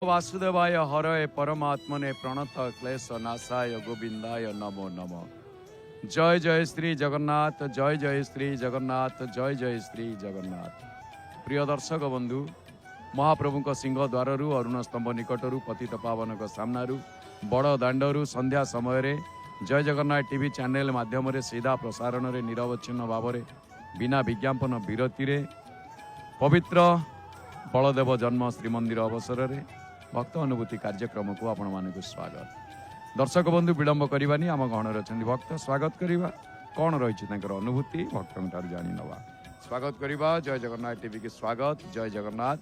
वासुदेवाय हरये परमात्मने प्रणत क्लेश नाशाय गोविंदाय नमो नमो। जय जय श्री जगन्नाथ, जय जय श्री जगन्नाथ, जय जय श्री जगन्नाथ। प्रिय दर्शक बंधु, महाप्रभु सिंह द्वार अरुण स्तंभ निकटरू पतित पावन सामनारू बड़ दाण्डरू संध्या समय जय जगन्नाथ टीवी चैनल माध्यम सीधा प्रसारण में निरवच्छिन्न भाव बिना विज्ञापन विरति पवित्र बलदेव जन्म श्रीमंदिर अवसर में भक्त अनुभूति कार्यक्रम को आपण मानक स्वागत। दर्शक बंधु विलंब करवानी आम गहन अच्छा भक्त स्वागत करवा कौन रही अनुभूति भक्त जानी नवा स्वागत करवा। जय जगन्नाथ टीवी के स्वागत। जय जगन्नाथ।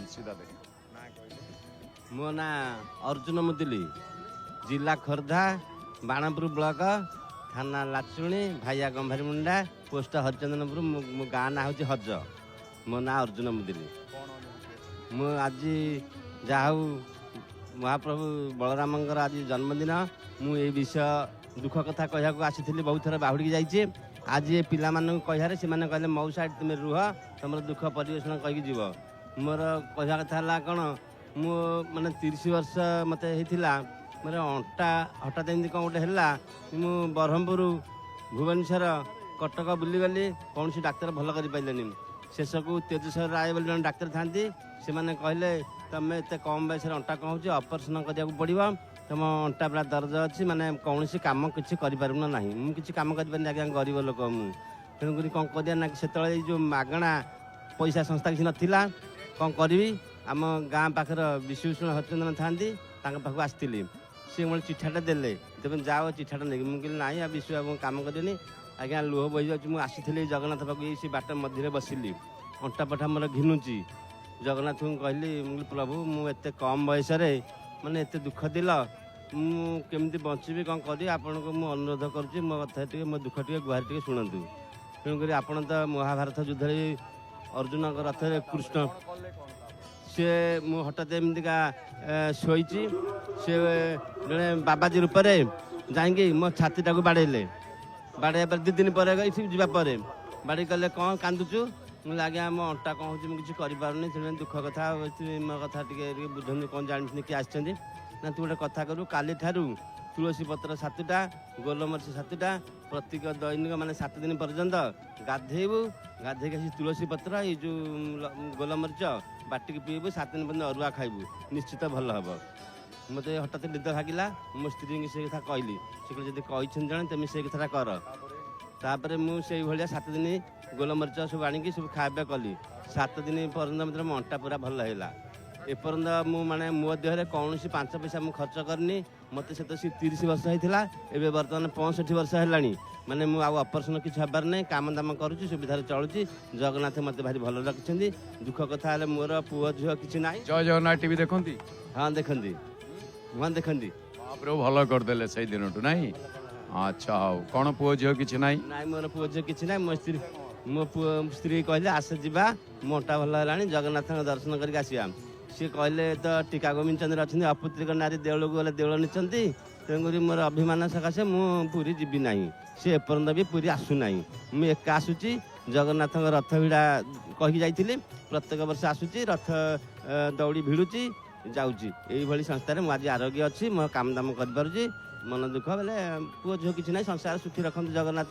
सीधा देख मो ना अर्जुन मुदुली, जिला खोर्धा, बाणपुर ब्लॉक, थाना लाचुणी, भाइया गंभारी मुंडा, पोस्ट हरिचंदनपुर। मो गाँ ना हूँ हज। मो ना अर्जुन मुदुली। मु आज जाऊ महाप्रभु बलरामंकर आज जन्मदिन मु ए विषय दुख कथा कहया आसी बहुत थर बाहुड़ी जाइए। आज ये पिला कहार से कहले मौसा तुम रुह तुम दुख परिवेशन कहीकि जीव। मोर कहया कथा है कौन मु माने 30 वर्ष मत होता मोर अंटा हठात एमती कौन गोटे है मु ब्रह्मपुर भुवनेश्वर कटक बुलीगली कौन सी डाक्तर भल कर पारे। शेष को तेजेश्वर राय बोली जन डाक्तर था से कहले तुम एत कम बयस अंटा कौन हो ऑपरेशन करा पड़ो तुम अंटा पूरा दर्द अच्छी माने कौन कम किसी करना ना मुझे कम कर गरीब लोक मुझे तेणुक कौन कर ना से जो मागणा पैसा संस्था किसी नाला कौन करी आम गाँ पाखर विश्वभूषण हरिचंदन था पाखक आसती सी मैं चिठाटा देले तुम जाओ चिठाटा नहीं मुझे ना आ विश्व कम करेनि आज्ञा लुह बही जाऊँ मुझे जगन्नाथ पाक से बाट मध्य बसिली अंटा पठा मोर घिनुची जगन्नाथ को कहली प्रभु मुझे कम बयस माने एत दुख दिल मुझे बची कौन करी आपण को मुझे अनुरोध करुँच मो कथा मो दुख टे गुहार टे शुणु। तेणुक आपण तो महाभारत युद्ध अर्जुन रथ कृष्ण सी मु हठात एमतीका शोची सी जड़े बाबाजी रूप से जाकि मो छातीटा को बाड़े बाड़े 2 दिन पर जावापर बाड़ी कले कौन कांदुचु मुझे आज्ञा मो अंटा कौन हो किसी कर दुख कथा मो कथा टे बुझे कौन जानी किए आस ना तू गोटे कथा करू काली ठारू तुलसी पत्र 7टा गोलमरिच 7टा प्रत्येक दैनिक माने 7 दिन पर्यंत गाधेबू गाधे तुलसी पत्र ये जो गोलमरिच बाटिक पीबू 7 दिन पर्यटन अरुआ खाइबू निश्चित भल हम। मत हठात निद भागिला मो स्त्री से कथा कहली से कही जन तुम से कथा कर तापर मुझे 7 दिन गोलमरिच सब आनिकी सब खावा कली 7 दिन पर्यटन मतलब अंटा पूरा भल है। एपर्यंत मु माने मो देहरे कौन 5 पैसा मु खर्च करनी मत से 30 वर्ष होता एवं बर्तमान 65 वर्ष है माने मु ऑपरेशन किसी हबार नहीं काम दाम करुँच सुविधा चलुची जगन्नाथ मत भारी भल रखिंट। दुख कथा है मोर पुओ झील किसी ना। जय जगन्नाथ टीवी देखती। हाँ देखती हाँ देखती महाप्रभु भल करदे से दिन टू नहीं। अच्छा हाँ कौन पुओ झील किसी ना ना मोर पुओ झील किसी ना। मो स्त्री कहले आस जा मो अंटा भल है जगन्नाथ दर्शन करके आसवा सी कहले तो टीका गोविंद चंद्र अच्छा अपुत्रिक नारी देवल को गले देवल नीचती तेणुक मोर अभिमान सकाशे मुझी जीवी ना सी एपर्यंत भी पूरी आसूना मुझे एका आसूची जगन्नाथ रथ भिड़ा कही जाइली प्रत्येक वर्ष आसूची रथ दौड़ी भिड़ुची जाऊँगी यही संस्थार मुझे आरोग्य अच्छी मो काम दाम कर मन दुख बेले पुओ झील किसी ना संसार सुखी रखु जगन्नाथ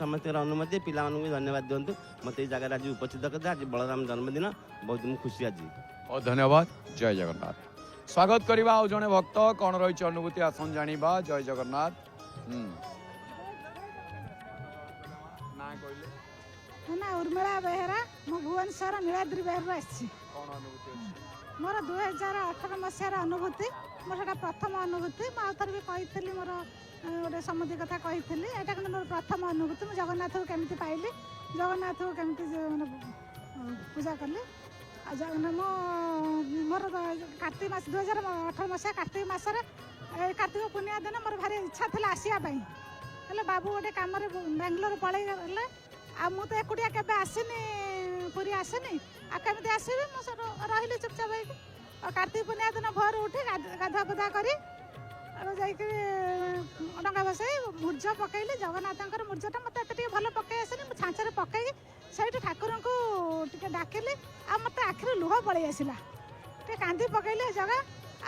समस्त अनुमति पिला धन्यवाद दिंतु मत जगह आज उपस्थित करते आज बलराम जन्मदिन बहुत खुशी आज बहुत धन्यवाद। जय जगन्नाथ। स्वागत करवा आउ जने भक्त कौन रही अनुभूति आसन जानिबा। जय जगन्नाथ। ना उर्मिला बेहरा मो भुवनेश्वर नीलाद्री बेहरा मोर 2018 मसीहार अनुभूति मोर प्रथम अनुभूति मुझे भी कही मोर गोटे समुद्री कथा कही यहाँ कि मोर प्रथम अनुभूति मुझे जगन्नाथ को केमी पाइली जगन्नाथ को केमी पूजा कली मोर कार्तिक मास 2018 मसीहा कार्तिक मसरे कार्तिक पूर्णिमा दिन मोर भारी इच्छा थी आसवाई हेल्ले बाबू गोटे कम बेंगलोर पलि गले आ मु तो एकुटिया केबे आसीनी पूरी आसेनी आ केमी आसबि मुझे रही चुपचाप हो कार्तिक पूर्णिमा दिन भोर उठी गाधुआ पाधुआ करी डंगा बसई मूर्ज पकईली जगन्नाथ मूर्जटा मत भल पकई आसेनी छांचर पकई से ठाकुर को डाकिली आ मत आखिर लुह पलि आसला ଟିକେ କାନ୍ଦି ପକେଇଲେ ଜଗା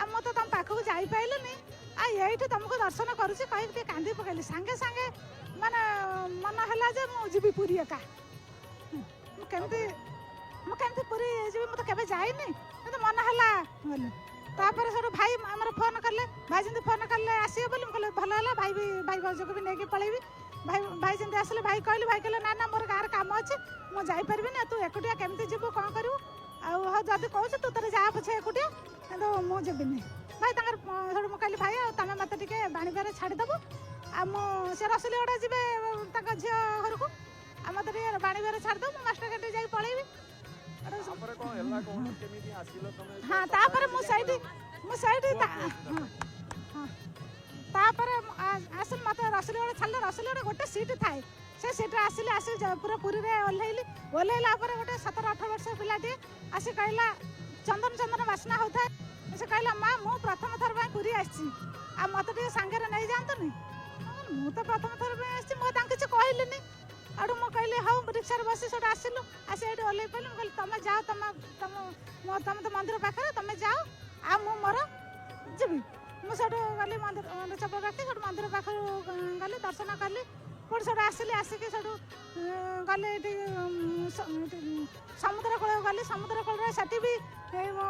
ଆଉ ମୁଁ ତ ତମ ପାଖକୁ ଯାଇପାରିଲିନି ଆଉ ଏଇଠି ତମକୁ ଦର୍ଶନ କରୁଛି କହିକି ଟିକେ କାନ୍ଦି ପକେଇଲି ସାଙ୍ଗେ ସାଙ୍ଗେ ମାନେ ମନ ହେଲା ଯେ ମୁଁ ଯିବି ପୁରୀ ଏକା ମୁଁ କେମିତି ପୁରୀ ଯିବି ମୁଁ ତ କେବେ ଯାଇନି କିନ୍ତୁ ମନ ହେଲା ବୋଲି ତାପରେ ସେଠୁ ଭାଇ ଆମର ଫୋନ୍ କଲେ ଭାଇ ଯେମିତି ଫୋନ୍ କଲେ ଆସିବେ ବୋଲି ମୁଁ କହିଲି ଭଲ ହେଲା ଭାଇ ଭାଉଜକୁ ବି ନେଇକି ପଳେଇବି ଭାଇ ଯେମିତି ଆସିଲେ ଭାଇ କହିଲେ ନା ମୋର ଗାଁରେ କାମ ଅଛି ମୁଁ ଯାଇପାରିବିନି ତୁ ଏକୁଟିଆ କେମିତି ଯିବୁ କ'ଣ କରିବୁ ଆଉ ହଉ ଯଦି କହୁଛୁ ତୁ ତୋର ଯା ପଛେ ଏକୁଟିଆ କିନ୍ତୁ ମୁଁ ଯିବିନି ଭାଇ ତାଙ୍କର ସେଠୁ ମୁଁ କହିଲି ଭାଇ ଆଉ ତମେ ମୋତେ ଟିକେ ବାଣିବାରେ ଛାଡ଼ିଦେବୁ ଆଉ ମୁଁ ସେ ରସଲିଗଡ଼ା ଯିବେ ତାଙ୍କ ଝିଅ ଘରକୁ ଆଉ ମୋତେ ଟିକେ ବାଣିବାରେ ଛାଡ଼ିଦେବୁ ମୁଁ ମାଷ୍ଟର ଗାଡ଼ି ଯାଇ ପଳେଇବି ହଁ ତାପରେ ମୁଁ ସେଇଠି ତାପରେ ଆସିଲି ମୋତେ ରସଲିଗଡ଼ା ଛାଡ଼ିଲେ ରସଲିଗଡ଼ା ଗୋଟେ ସିଟ୍ ଥାଏ ସେ ସିଟ୍ରେ ଆସି ପୁରା ପୁରୀରେ ଓହ୍ଲେଇଲା ପରେ ଗୋଟେ 17-18 ବର୍ଷ ପିଲାଟିଏ ଆସି କହିଲା ଚନ୍ଦନ ବାସ୍ନା ହେଉଥାଏ ସେ କହିଲା ମା ମୁଁ ପ୍ରଥମ ଥର ପାଇଁ ପୁରୀ ଆସିଛି ଆଉ ମୋତେ ଟିକେ ସାଙ୍ଗରେ ନେଇଯାଆନ୍ତୁନି ମୁଁ ତ ପ୍ରଥମ ଥର ପାଇଁ ଆସିଛି ମୁଁ ତାଙ୍କୁ କିଛି କହିଲିନି ଆଡ଼ୁ ମୁଁ କହିଲି ହଉ ରିକ୍ସାରେ ବସି ସେଠୁ ଆସିଲୁ ଆସି ଏଇଠି ଓହ୍ଲେଇ ପଡ଼ିଲି ମୁଁ କହିଲି ତମେ ଯାଅ ତମେ ତ ମନ୍ଦିର ପାଖରେ ତମେ ଯାଅ ଆଉ ମୁଁ ମୋର ଯିବି ମୁଁ ସେଠୁ ଗଲି ମନ୍ଦିର ଚପଲ ରଖି ସେଠୁ ମନ୍ଦିର ପାଖରୁ ଗଲି ଦର୍ଶନ କଲି ପୁଣି ସେଠୁ ଆସିକି ସେଠୁ ଗଲି ଏଠି ସମୁଦ୍ର କୂଳକୁ ଗଲି ସମୁଦ୍ର କୂଳରେ ସେଠି ବି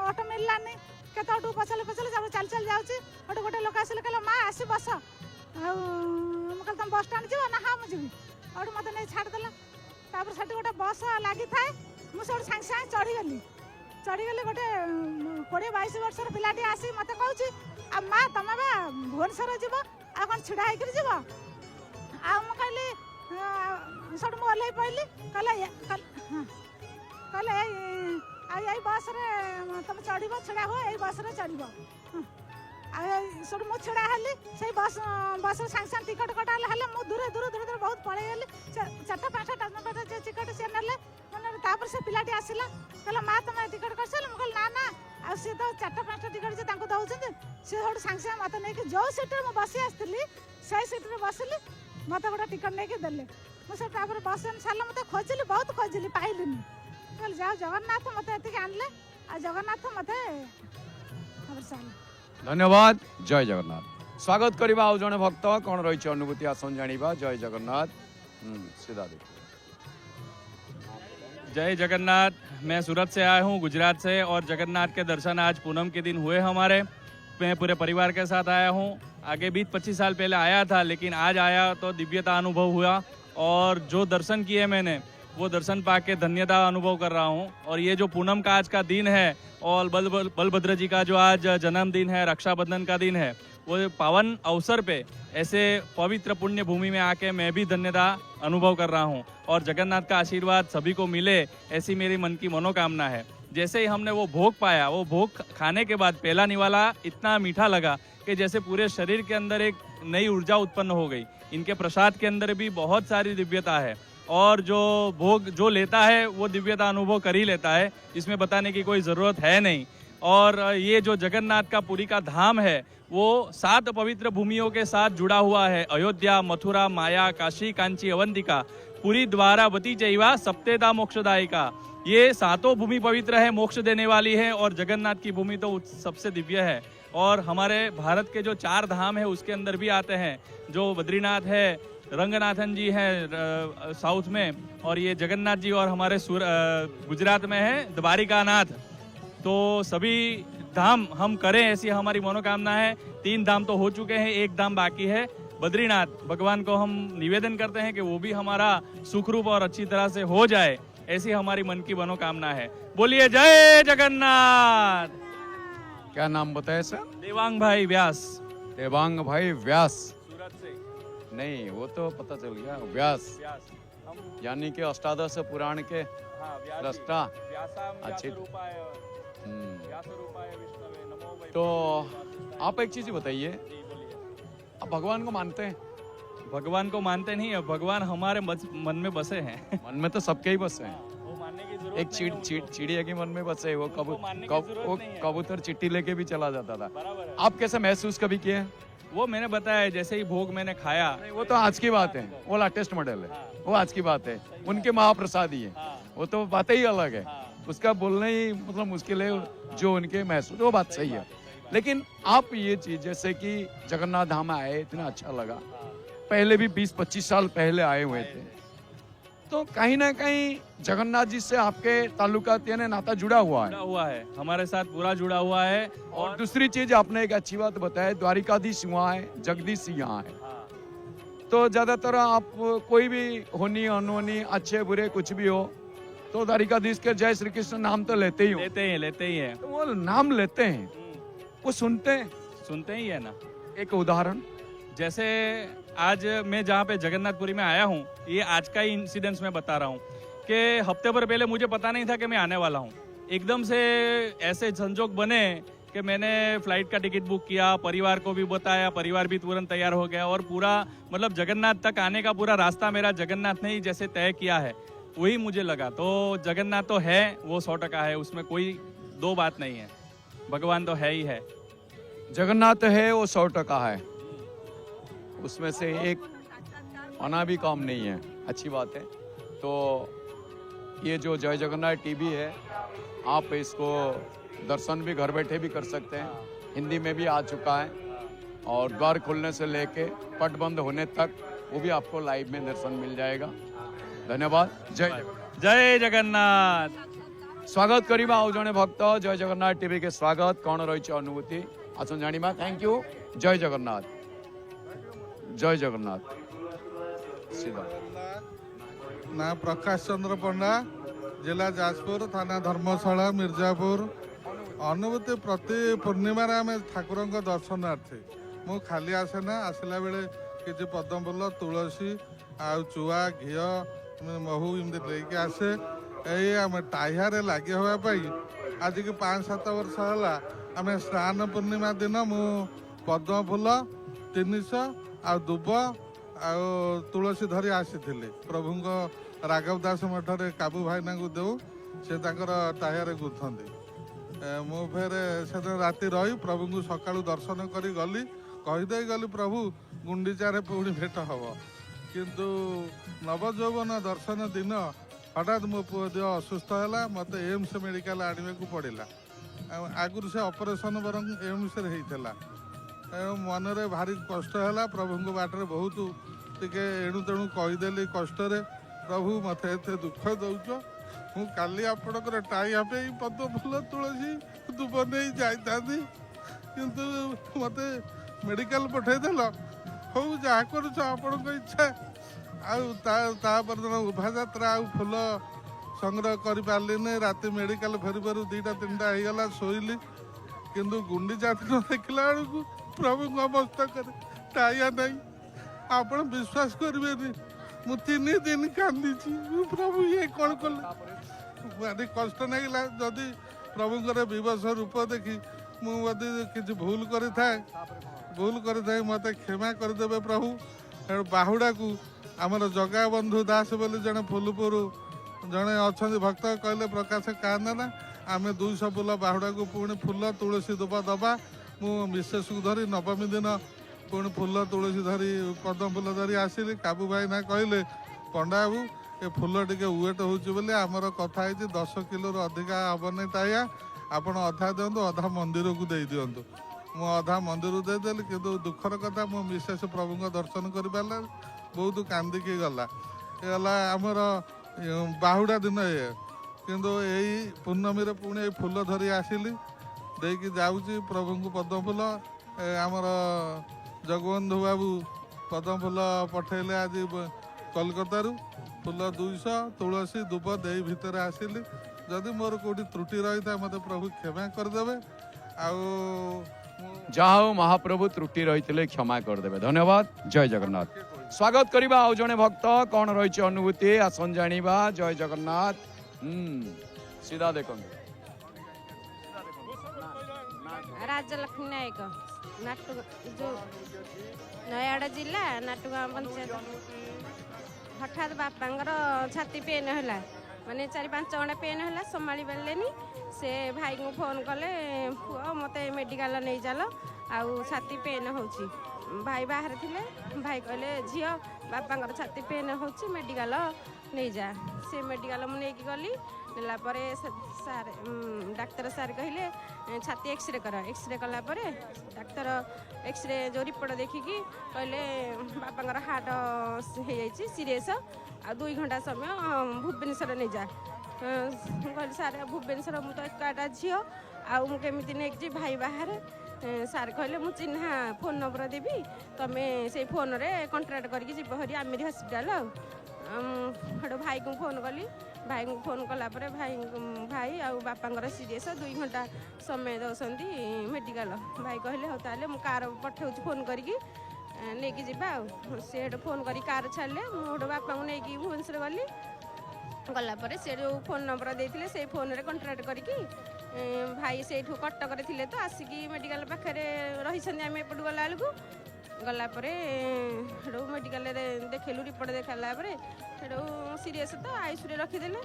ଅଟୋ ମିଳିଲାନି କେତେବେଳଠୁ ପଚାରିଲି ଚାଲି ଯାଉଛି ସେଠୁ ଗୋଟେ ଲୋକ ଆସିଲେ କହିଲା ମା ଆସି ବସ ଆଉ ମୁଁ କହିଲି ତମେ ବସ୍ ଷ୍ଟାଣ୍ଡ ଯିବ ନା ହଁ ମୁଁ ଯିବି ସେଠୁ ମୋତେ ନେଇ ଛାଡ଼ିଦେଲା ତାପରେ ସେଠି ଗୋଟେ ବସ୍ ଲାଗିଥାଏ ମୁଁ ସେଠୁ ସାଙ୍ଗେ ସାଙ୍ଗେ ଚଢ଼ିଗଲି ଗୋଟେ 20-22 ବର୍ଷର ପିଲାଟି ଆସି ମୋତେ କହୁଛି ଆଉ ମା ତମେ ବା ଭୁବନେଶ୍ୱର ଯିବ ଆଉ କ'ଣ ଛିଡ଼ା ହେଇକିରି ଯିବ ଆଉ ମୁଁ କହିଲି ସେଠୁ ମୁଁ ଓହ୍ଲେଇ ପଡ଼ିଲି କହିଲେ ଆଉ ଏଇ ବସ୍ରେ ତମେ ଚଢ଼ିବ ଛିଡ଼ା ହୁଅ ଏଇ ବସ୍ରେ ଚଢ଼ିବ ଆଉ ସେଠୁ ମୁଁ ଛିଡ଼ା ହେଲି ସେଇ ବସ୍ରେ ସାଙ୍ଗେ ଟିକଟ କଟା ହେଲେ ମୁଁ ଦୂରେ ବହୁତ ପଳେଇଗଲି 4-5ଟା ଟିକଟ ସିଏ ନେଲେ ତାପରେ ସେ ପିଲାଟି ଆସିଲା କହିଲା ମା ତମେ ଟିକଟ କରିସାରିଲ ମୁଁ କହିଲି ନା ଆଉ ସିଏ ତ 4-5ଟା ଟିକଟ ଯେ ତାଙ୍କୁ ଦେଉଛନ୍ତି ସିଏ ସେଠୁ ସାଙ୍ଗେ ମୋତେ ନେଇକି ଯେଉଁ ସିଟ୍ରେ ମୁଁ ବସି ଆସିଥିଲି ସେଇ ସିଟ୍ରେ ବସିଲି ମୋତେ ଗୋଟେ ଟିକଟ ନେଇକି ଦେଲେ ମୁଁ ସେଠୁ ତାପରେ ବସ୍ ସାରିଲା ମୋତେ ବହୁତ ଖୋଜିଲି ପାଇଲିନି କହିଲି ଯାଉ ଜଗନ୍ନାଥ ମୋତେ ଏତିକି ଆଣିଲେ ଆଉ ଜଗନ୍ନାଥ ମୋତେ ସାରିଲେ धन्यवाद जय जगन्नाथ स्वागत करवा आउ जने भक्त कौन रही अनुभूति आसन जानिबा जय जगन्नाथ सीधा देखो जय जगन्नाथ मैं सूरत से आया हूँ गुजरात से और जगन्नाथ के दर्शन आज पूनम के दिन हुए हमारे मैं पूरे परिवार के साथ आया हूँ आगे 20-25 साल पहले आया था लेकिन आज आया तो दिव्यता अनुभव हुआ और जो दर्शन किए मैंने वो दर्शन पाके धन्यता अनुभव कर रहा हूँ और ये जो पूनम का आज का दिन है और बलभद्र जी का जो आज जन्मदिन है रक्षाबंधन का दिन है वो पावन अवसर पे ऐसे पवित्र पुण्य भूमि में आके मैं भी धन्यता अनुभव कर रहा हूँ और जगन्नाथ का आशीर्वाद सभी को मिले ऐसी मेरी मन की मनोकामना है। जैसे ही हमने वो भोग पाया वो भोग खाने के बाद पहला निवाला इतना मीठा लगा कि जैसे पूरे शरीर के अंदर एक नई ऊर्जा उत्पन्न हो गई। इनके प्रसाद के अंदर भी बहुत सारी दिव्यता है और जो भोग जो लेता है वो दिव्यता अनुभव कर ही लेता है इसमें बताने की कोई ज़रूरत है नहीं। और ये जो जगन्नाथ का पुरी का धाम है वो 7 पवित्र भूमियों के साथ जुड़ा हुआ है अयोध्या मथुरा माया काशी कांची अवंतिका पुरी द्वारावती चैवा सप्तेदा मोक्षदायिका ये 7 भूमि पवित्र है मोक्ष देने वाली है और जगन्नाथ की भूमि तो सबसे दिव्य है। और हमारे भारत के जो 4 धाम है उसके अंदर भी आते हैं जो बद्रीनाथ है रंगनाथन जी हैं साउथ में और ये जगन्नाथ जी और हमारे गुजरात में है द्वारिकानाथ। तो सभी धाम हम करें ऐसी हमारी मनोकामना है। 3 धाम तो हो चुके हैं 1 धाम बाकी है बद्रीनाथ। भगवान को हम निवेदन करते हैं कि वो भी हमारा सुखरूप और अच्छी तरह से हो जाए ऐसी हमारी मन की मनोकामना है। बोलिए जय जगन्नाथ। क्या नाम बताए सर? देवांग भाई व्यास। देवांग भाई व्यास सूरत से नहीं वो तो पता चल गया व्यास यानी कि अष्टादश पुराण के दृष्टा। अच्छी तो आप एक चीज बताइए आप भगवान को मानते हैं? भगवान को मानते नहीं है भगवान हमारे मन में बसे हैं। मन में तो सबके ही बसे हैं। वो मानने की जरूरत एक चिड़िया के मन में बसे वो कबूतर चिट्ठी लेके भी चला जाता था। आप कैसे महसूस कभी किए? वो मैंने बताया जैसे ही भोग मैंने खाया वो तो आज की बात है वो लेटेस्ट मॉडल है वो आज की बात है उनके महाप्रसाद ही है वो तो बातें ही अलग है उसका बोलना ही मतलब मुश्किल है, जो उनके महसूस, वो बात सही है। लेकिन आप ये चीज जैसे कि जगन्नाथ धाम आए, इतना अच्छा लगा, पहले भी 20-25 साल पहले आए हुए थे, तो कहीं ना कहीं जगन्नाथ जी से आपके ताल्लुकात यानी नाता जुड़ा हुआ है। हमारे साथ पूरा जुड़ा हुआ है। और दूसरी चीज आपने एक अच्छी बात बताया, द्वारिकाधीश वहाँ है, जगदीश यहाँ है। तो ज्यादातर आप कोई भी होनी अनहोनी, अच्छे बुरे कुछ भी हो, तो द्वारिकाधीश के जय श्री कृष्ण नाम तो लेते ही हो। लेते ही हैं। तो वो नाम लेते हैं, वो सुनते ही है ना। एक उदाहरण, जैसे आज मैं जहाँ पे जगन्नाथपुरी में आया हूँ, ये आज का ही इंसिडेंस मैं बता रहा हूँ कि हफ्ते भर पहले मुझे पता नहीं था कि मैं आने वाला हूँ। एकदम से ऐसे संजोग बने कि मैंने फ्लाइट का टिकट बुक किया, परिवार को भी बताया, परिवार भी तुरंत तैयार हो गया और पूरा मतलब जगन्नाथ तक आने का पूरा रास्ता मेरा जगन्नाथ ने ही जैसे तय किया है, वही मुझे लगा। तो जगन्नाथ तो है, वो 100% है, उसमें कोई दो बात नहीं है। भगवान तो है ही है। जगन्नाथ है वो 100% है, उसमें से एक आना भी काम नहीं है। अच्छी बात है। तो ये जो जय जगन्नाथ टीवी है, आप इसको दर्शन भी घर बैठे भी कर सकते हैं, हिंदी में भी आ चुका है, और द्वार खुलने से लेके पट बंद होने तक वो भी आपको लाइव में दर्शन मिल जाएगा। धन्यवाद। जय जगन्नाथ। स्वागत करिबा आउ जने भक्त जय जगन्नाथ टीवी के स्वागत कौन रही अनुभूति आसन जानिबा। Thank you. जय जगन्नाथ, जय जगन्नाथ। सीधा ना प्रकाश चंद्र पंडा, जिला जाजपुर, थाना धर्मशाला, मिर्जापुर। अनुभूति प्रति पूर्णिमा आम ठाकुर दर्शनार्थी मु खाली आसे ना, आसला बेले किसी पद्म फूल, तुलसी आ चुआ घी महू एमती लेके आसे। यही आम टाइहारे लगे होगापाई आज की 5-7 वर्ष है आम स्नान पूर्णिमा दिन मु पद्म फूल 300 आ दुब आ तुलसी धरी आसी प्रभु राघव दास मठरे काबू भाईना को देव से टाइहारे गुंथती। मु फेर से राति रही प्रभु को सका दर्शन करी गली, कहीदे गली प्रभु गुंडीचारे पुणी भेट हम। किंतु नवजौवन दर्शन दिन हठात मो पुओ देह असुस्थ है, मत एम्स मेडिकल आने को पड़ा। आगुरी से ऑपरेशन बरং एम्स होता, मनरे भारी कष्ट है। प्रभु को बाटर बहुत टिके एणु तेणु कहीदेली कष्ट। प्रभु मत एते दुख दौच, मु काली आपणकर टाई पे पद्म फूल तुलसी दुब नहीं जाता, किंतु मत मेडिकल पठेदेल। हो जहाँ कर इच्छा। आपर दिन उभायात्रा आ फूल संग्रह कर पारे, राति मेडिकल फेर फेरू 2टा-3टा होगला, शोली। किंतु गुंडीचा दिन देखला बेलू प्रभु मस्तक टाइया नहीं। आप विश्वास करें, मु 3 दिन कांदी प्रभु ये कौन कले। भारी कष्ट लगला। जदि प्रभुंर विवश रूप देखी मुझे किसी भूल करे मत क्षमा करदे प्रभु। बाहुड़ा को आमर जगा बंधु दास बोली जड़े फुलपुर जड़े अच्छा भक्त कहले प्रकाश कांदना, आम 200 फूल बाहुड़ा को पुणी फूल तुलसी दुब दबा। मु मिसेस को धरी नवमी दिन पुणी फूल तुलसी धरी पद्म फूल धरी आसिली। काबू भाई ना कहले पंडा बाबू ए फूल टिके वेट होची आमर कथा है 10 किलो अधिका हम नहीं टाइया, आपण अधा दिंतु अधा मंदिर को दे दिंतु। मु अधा मंदिर देदेली, किंतु दुखर कथा मो मिसेस प्रभु दर्शन कर पारा, बहुत कांदिकी गला। गला आमर बाहुड़ा दिन ये, किंतु यही पूर्णमी पुणी फूल धरी आसिली देकी जाऊँगी प्रभु को पद्म फूल। आमर जगबंधु बाबू पद्म फूल पठेले आज कलकत्ता फूल 200 तुलसी दुब दे भितर आसिली। जदि मोर कोटी त्रुटि रही था मत प्रभु क्षमा करदे। जहाँ महाप्रभु त्रुटि रही क्षमा करदे। धन्यवाद। जय जगन्नाथ। स्वागत करिबा आउ जने भक्त कौन रही अनुभूति आसन जानिबा। जय जगन्नाथ। सीधा देखो। राजलक्ष्मी नायक, जो नयागड़ जिला नाटुगाँ पंचायत। हठात बापांगर छाती पेन है, माने 4-5 घंटा पेन है, संभाली पारे। से भाई को फोन कले, पुओ मत मेडिकल नहीं चल, आउ छाती पेन हो ଭାଇ ବାହାରେ ଥିଲେ ଭାଇ କହିଲେ ଝିଅ ବାପାଙ୍କର ଛାତି ପେନ୍ ହେଉଛି ମେଡ଼ିକାଲ ନେଇଯା। ସେ ମେଡ଼ିକାଲ ମୁଁ ନେଇକି ଗଲି। ନେଲା ପରେ ସାର୍ ଡାକ୍ତର ସାର୍ କହିଲେ ଛାତି ଏକ୍ସରେ କର। ଏକ୍ସରେ କଲା ପରେ ଡାକ୍ତର ଏକ୍ସରେ ଯେଉଁ ରିପୋର୍ଟ ଦେଖିକି କହିଲେ ବାପାଙ୍କର ହାର୍ଟ ହେଇଯାଇଛି ସିରିୟସ୍, ଆଉ 2 ଘଣ୍ଟା ସମୟ ଭୁବନେଶ୍ୱର ନେଇଯା। କହିଲି ସାର୍ ଭୁବନେଶ୍ୱର ମୁଁ ତ ଏକାଟା ଝିଅ ଆଉ ମୁଁ କେମିତି ନେଇକି ଯିବି, ଭାଇ ବାହାରେ। ସାର୍ କହିଲେ ମୁଁ ଚିହ୍ନା ଫୋନ୍ ନମ୍ବର ଦେବି, ତୁମେ ସେଇ ଫୋନ୍ରେ କଣ୍ଟ୍ରାକ୍ଟ କରିକି ଯିବ ହରି ଆମିରି ହସ୍ପିଟାଲ। ଆଉ ସେଠୁ ଭାଇକୁ ଫୋନ୍ କଲି। ଭାଇଙ୍କୁ ଫୋନ୍ କଲା ପରେ ଭାଇ ଆଉ ବାପାଙ୍କର ସିରିୟସ୍ 2 ଘଣ୍ଟା ସମୟ ଦେଉଛନ୍ତି ମେଡ଼ିକାଲ। ଭାଇ କହିଲେ ହଉ ତାହେଲେ ମୁଁ କାର୍ ପଠାଉଛି ଫୋନ୍ କରିକି ନେଇକି ଯିବା। ଆଉ ସେ ସେଠୁ ଫୋନ୍ କରି କାର୍ ଛାଡ଼ିଲେ। ମୁଁ ସେଠୁ ବାପାଙ୍କୁ ନେଇକି ଭୁବନେଶ୍ୱର ଗଲି। ଗଲା ପରେ ସେ ଯେଉଁ ଫୋନ୍ ନମ୍ବର ଦେଇଥିଲେ ସେଇ ଫୋନ୍ରେ କଣ୍ଟ୍ରାକ୍ଟ କରିକି ଭାଇ ସେଇଠୁ କଟକରେ ଥିଲେ ତ ଆସିକି ମେଡ଼ିକାଲ ପାଖରେ ରହିଛନ୍ତି। ଆମେ ଏପଟୁ ଗଲାବେଳକୁ ଗଲା ପରେ ସେଠୁ ମେଡ଼ିକାଲରେ ଦେଖେଇଲୁ, ରିପୋର୍ଟ ଦେଖାଇଲା ପରେ ସେଠୁ ସିରିୟସ୍ ତ ଆଇସିୟୁରେ ରଖିଦେଲେ।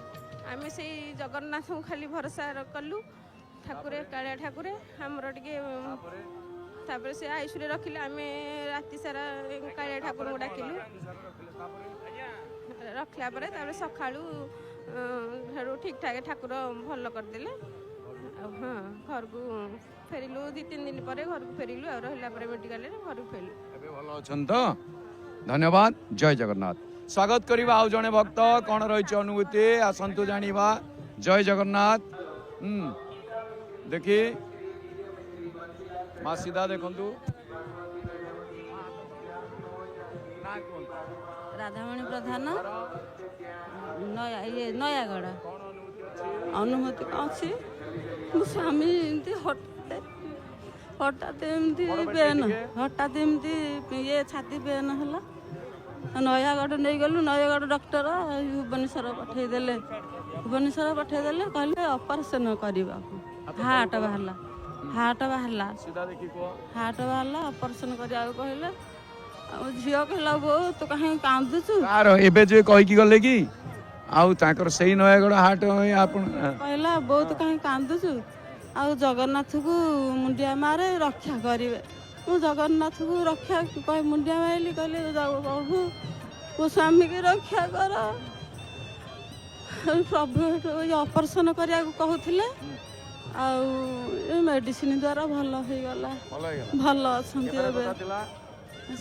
ଆମେ ସେଇ ଜଗନ୍ନାଥଙ୍କୁ ଖାଲି ଭରସା କଲୁ, ଠାକୁରେ କାଳିଆ ଠାକୁରେ ଆମର ଟିକେ। ତାପରେ ସେ ଆଇସିୟୁରେ ରଖିଲେ, ଆମେ ରାତି ସାରା କାଳିଆ ଠାକୁରଙ୍କୁ ଡାକିଲୁ। ରଖିଲା ପରେ ତାପରେ ସକାଳୁ ସେଠୁ ଠିକ୍ ଠାକ୍ ଠାକୁର ଭଲ କରିଦେଲେ। ଆଉ ହଁ ଘରକୁ ଫେରିଲୁ 2-3 ଦିନ ପରେ ଘରକୁ ଫେରିଲୁ। ଆଉ ରହିଲା ପରେ ମେଡ଼ିକାଲରେ ଘରକୁ ଫେରିଲୁ। ଏବେ ଭଲ ଅଛନ୍ତି ତ? ଧନ୍ୟବାଦ। ଜୟ ଜଗନ୍ନାଥ। ସ୍ୱାଗତ କରିବା ଆଉ ଜଣେ ଭକ୍ତ। କ'ଣ ରହିଛି ଅନୁଭୂତି ଆସନ୍ତୁ ଜାଣିବା। ଜୟ ଜଗନ୍ନାଥ। ଦେଖି ମା ସିଧା ଦେଖନ୍ତୁ। ରାଧାମଣୀ ପ୍ରଧାନ, ନୟାଗଡ଼। ଅନୁମତି ଅଛି। ମୋ ସ୍ୱାମୀ ଏମିତି ହଠାତ୍ ଏମିତି ପେନ୍, ହଠାତ୍ ଏମିତି ଇଏ ଛାତି ପେନ୍ ହେଲା। ନୟାଗଡ଼ ନେଇଗଲୁ। ନୟାଗଡ଼ ଡକ୍ଟର ଭୁବନେଶ୍ୱର ପଠେଇଦେଲେ। କହିଲେ ଅପରେସନ୍ କରିବାକୁ। ହାର୍ଟ ବାହାରିଲା ଅପରେସନ୍ କରିବାକୁ କହିଲେ। ଆଉ ଝିଅ କହିଲା ବୋଉ ତୁ କାହିଁକି କାନ୍ଦୁଛୁ? ଏବେ ଯେ କହିକି ଗଲେ କି ଆଉ ତାଙ୍କର ସେଇ ନୟାଗଡ଼ ହାଟ ଆପଣ କହିଲା ବୋଉ ତୁ କାହିଁକି କାନ୍ଦୁଛୁ? ଆଉ ଜଗନ୍ନାଥକୁ ମୁଣ୍ଡିଆ ମାରେ ରକ୍ଷା କରିବେ। ମୁଁ ଜଗନ୍ନାଥକୁ ରକ୍ଷା ମୁଣ୍ଡିଆ ମାରିଲି। କହିଲେ ପ୍ରଭୁ ମୋ ସ୍ୱାମୀକି ରକ୍ଷା କର। ପ୍ରଭୁ ଅପରେସନ୍ କରିବାକୁ କହୁଥିଲେ। ଆଉ ଏ ମେଡ଼ିସିନ ଦ୍ୱାରା ଭଲ ହେଇଗଲା। ଭଲ ଅଛନ୍ତି ଏବେ।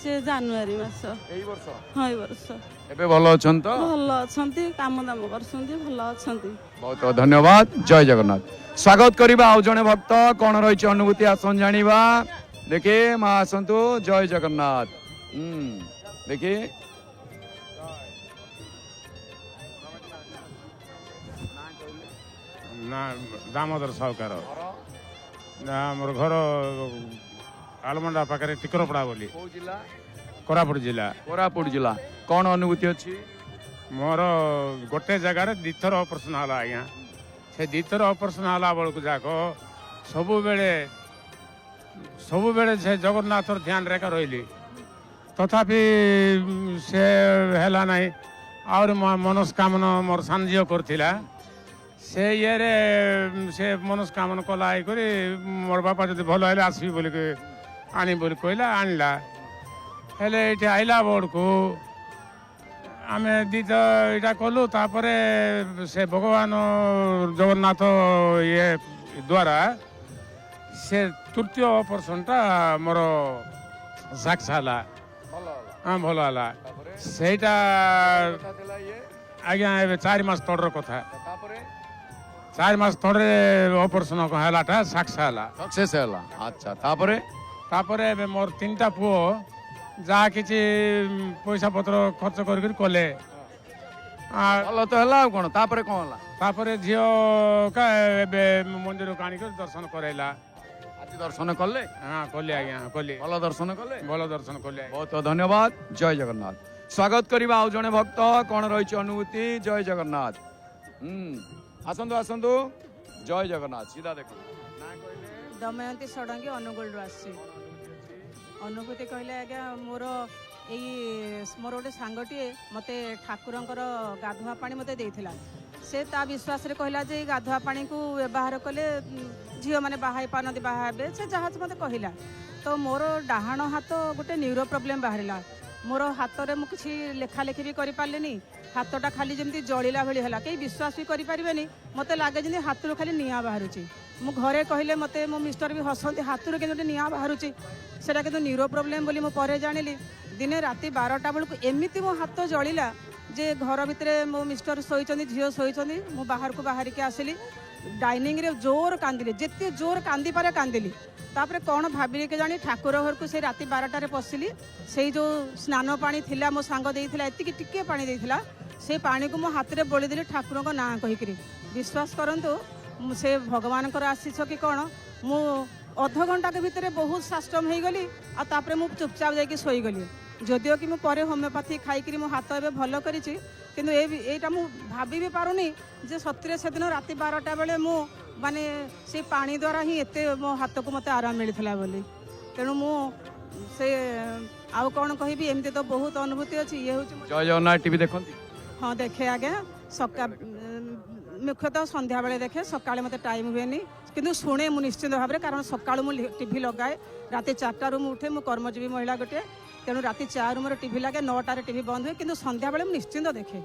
ସେ ଜାନୁଆରୀ ମାସ ଏଇ ବର୍ଷ। ଏବେ ଭଲ ଅଛନ୍ତି ତ? ଭଲ ଅଛନ୍ତି, କାମ ଦାମ କରୁଛନ୍ତି, ଭଲ ଅଛନ୍ତି। ବହୁତ ବହୁତ ଧନ୍ୟବାଦ। ଜୟ ଜଗନ୍ନାଥ। ସ୍ୱାଗତ କରିବା ଆଉ ଜଣେ ଭକ୍ତ। କ'ଣ ରହିଛି ଅନୁଭୂତି ଆସନ୍ତୁ ଜାଣିବା। ଦେଖି ମା ଆସନ୍ତୁ। ଜୟ ଜଗନ୍ନାଥ। ଦେଖି ନା ଦାମୋଦର ସାହୁକାର। ଆମର ଘର ଆଲମଣ୍ଡା ପାଖରେ ଟିକରପଡ଼ା ବୋଲି। କୋରାପୁଟ ଜିଲ୍ଲା। କ'ଣ ଅନୁଭୂତି ଅଛି? ମୋର ଗୋଟେ ଜାଗାରେ 2 ଥର ଅପରେସନ୍ ହେଲା ଆଜ୍ଞା। ସେ 2 ଥର ଅପରେସନ୍ ହେଲା ବେଳକୁ ଯାକ ସବୁବେଳେ ସେ ଜଗନ୍ନାଥର ଧ୍ୟାନରେ ଏକା ରହିଲି। ତଥାପି ସେ ହେଲା ନାହିଁ। ଆହୁରି ମନସ୍କାମନା ମୋର ସାନ ଝିଅ କରିଥିଲା। ସେ ଇଏରେ ସେ ମନସ୍କାମନା କଲା ହେଇକରି ମୋର ବାପା ଯଦି ଭଲ ହେଲେ ଆସିବି ବୋଲିକି ଆଣିବି ବୋଲି କହିଲା, ଆଣିଲା। ହେଲେ ଏଇଠି ଆଇଲା ବେଳକୁ ଆମେ ଏଇଟା କଲୁ। ତାପରେ ସେ ଭଗବାନ ଜଗନ୍ନାଥ ଇଏ ଦ୍ୱାରା ସେ ତୃତୀୟ ଅପରେସନ୍ଟା ମୋର ସାକ୍ସେସ୍ ହେଲା। ହଁ ଭଲ ହେଲା। ସେଇଟା ଆଜ୍ଞା ଏବେ 4 ମାସ ତଳର କଥା। 4 ମାସ ତଳେ ଅପରେସନ୍ ହେଲାଟା ସକ୍ସେସ୍ ହେଲା। ଆଚ୍ଛା। ତାପରେ ଏବେ ମୋର 3ଟା ପୁଅ ଯାହା କିଛି ପଇସା ପତ୍ର ଖର୍ଚ୍ଚ କରିକି କଲେ। ଭଲ ତ ହେଲା ଆଉ କ'ଣ? ତାପରେ କ'ଣ ହେଲା? ତାପରେ ଝିଅ ଏବେ ମନ୍ଦିରକୁ ଆଣିକି ଦର୍ଶନ କରାଇଲା। ଆଜି ଦର୍ଶନ କଲେ? ହଁ କଲି ଆଜ୍ଞା, କଲି। ଭଲ ଦର୍ଶନ କଲେ? ଭଲ ଦର୍ଶନ କଲି। ବହୁତ ଧନ୍ୟବାଦ। ଜୟ ଜଗନ୍ନାଥ। ସ୍ୱାଗତ କରିବା ଆଉ ଜଣେ ଭକ୍ତ। କ'ଣ ରହିଛି ଅନୁଭୂତି? ଜୟ ଜଗନ୍ନାଥ। ଆସନ୍ତୁ। ଜୟ ଜଗନ୍ନାଥ। ସିଧା ଦେଖନ୍ତୁ। ଦମୟନ୍ତୀ ଷଡ଼ଙ୍ଗୀ ଅନୁଗୁଳରୁ ଆସିଛି। ଅନୁଭୂତି କହିଲେ ଆଜ୍ଞା ମୋର ଗୋଟେ ସାଙ୍ଗଟିଏ ମୋତେ ଠାକୁରଙ୍କର ଗାଧୁଆ ପାଣି ମୋତେ ଦେଇଥିଲା। ସେ ତା ବିଶ୍ୱାସରେ କହିଲା ଯେ ଏଇ ଗାଧୁଆ ପାଣିକୁ ବ୍ୟବହାର କଲେ ଝିଅମାନେ ବାହା ହେଇ ପାରନ୍ତି, ବାହା ହେବେ। ସେ ଯାହା ମୋତେ କହିଲା। तो मोर डाहाण हाथ गोटे न्यूरो प्रोब्लेम बाहर मोर हाथ में मुझे किसी लेखा लेखी भी कर पारे हाथटा खाली जमी जलिला भाई है कहीं विश्वास भी करें मत लगे जमी हाथ खाली निआ बाहर मु घरे कहले मत मो मिस्टर भी हसती हाथ में कि निआ बाहर सेटा कि न्यूरो प्रोब्लेम बोली मुझे जानिली दिने राति 12टा बेलू एमती मो हाथ जलिला जे घर भितर मो मिस्टर शोचती झील शोचती मु बाहर को बाहर के आसिली डाइनिंग रे जोर कांदिली जिते जोर कांदी पारे कांदिली तापर कौन भाविली के जानी ठाकुर घर को से राति 12टारे पशिली से जो स्नान पानी थिला मो सांग देइथिला एतिकी टिके पानी देइथिला से पानी को मो हाथ रे बोली देली ठाकुर को ना कहिकरी विश्वास करंतु से भगवान कर आशीष कि कौन मु अध घंटा के भितर बहुत साष्टम हो गली आपर मु चुपचाप जाकि शोगली जदिओ कि मुझे होमिओपाथी खाई मो हाथ ए भल करी किंतु एटा मु भाभी भी पारुनी जे सत्य से दिन राति 12टा बेले मु माने से पानी द्वारा ही एते मो हाथ को मते आराम मिलता बोली तेणु मु से आउ कौन कहि एमती तो बहुत अनुभूति अच्छी ये हूँ जय जगन्नाथ टीवी देखती हाँ देखे आगे सका मुख्यतः संध्या बेले देखे सकाଳେ मते टाइम हुए नहीं किंतु शुणे मु निश्चित भाव में कारण सकाळु मु टीवी लगाए राति 4टारू मु उठे मु कर्मजीवी महिला गोटे तेणु राति 4 मोर टीवी लगे 9टारे टीवी बंद हुए किंतु संध्या बेले निश्चिंत देखे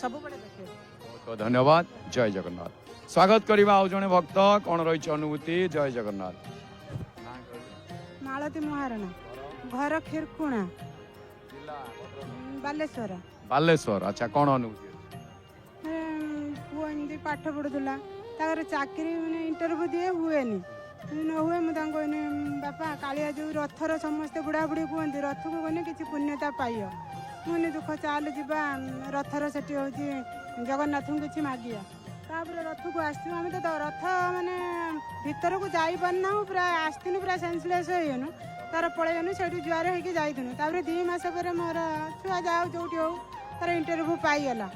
सब बेले देखे बहुत धन्यवाद जय जगन्नाथ स्वागत करवा आउ जने भक्त कौन रही अनुभूति जय जगन्नाथ मालती महाराणा घर खिरकुणा बालेश्वर बालेश्वर अच्छा कौन अनुभूति पुआ एमती पाठ पढ़ुला चाकरी मैंने इंटरव्यू दिए हुए न हुए मुझे बापा कालिया जो रथर समस्ते बुढ़ा बुढ़ी कहते रथ को गने कि पुण्यता पाइ मुझे दुख चाल जा रथर से जगन्नाथ को किसी मागिया तापर रथ को आम तो रथ माने भीतर को जापरना पूरा आसनु पूरा सेन्सलेस होनु तार पलैनु से जुआर होगी जाइनु 2 मास पर मोर छुआ जाओ जो हो तार इंटरव्यू पाइला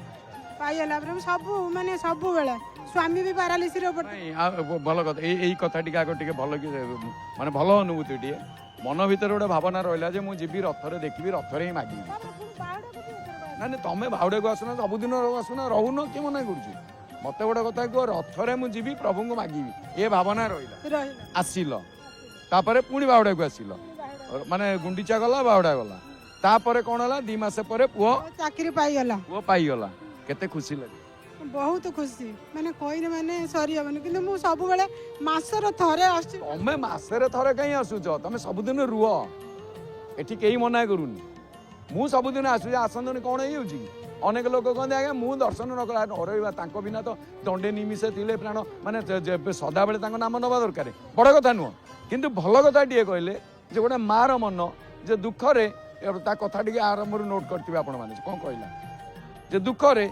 सब माने सब बेले स्वामी भी पारालिसिस भल कथा यही कथा टी आगे टे भल कि माने भल अनुभूति टे मन भीतर गोटे भावना रहा जे मुझे रथरे देखी रथरे ही मागी ना तुम बाहुड़ा को आसना सबुदिन आसना रोन किए मना कर मत गोटे कथा कह रथरे मुझे प्रभु को मागिबी ये भावना रहा आसिल तापर पुणी बाहुड़ा को आसिल माने गुंडीचा गला बाहुड़ा गला तापर कौन है 2 मास पर पुओ चाकरी पाइगला पुओ पाइगला केते खुशी लगे बहुत खुशी माने कोई माने सरी हबनी किंतु मु सब बेले मासर थरे आसी तमे मासरे थरे कहीं आसुच तमे सबुदिन रुह एठी केही मना करूनी मु सबुदिन आसु आसंदनी कौन हो अनेक लोक कहते आज्ञा मु दर्शन न कला नरवा तांको बिना तो दंडे निमिषे थिले प्राण माने सदा बेले तांको नाम नवा दरकार बड़ कथा नुह किंतु भल कथा टे कहले जे गोटे मार मन जे दुखरे ता कथा टी आरंभ नोट करथिबे आपण माने कोन कहला जे दुखरे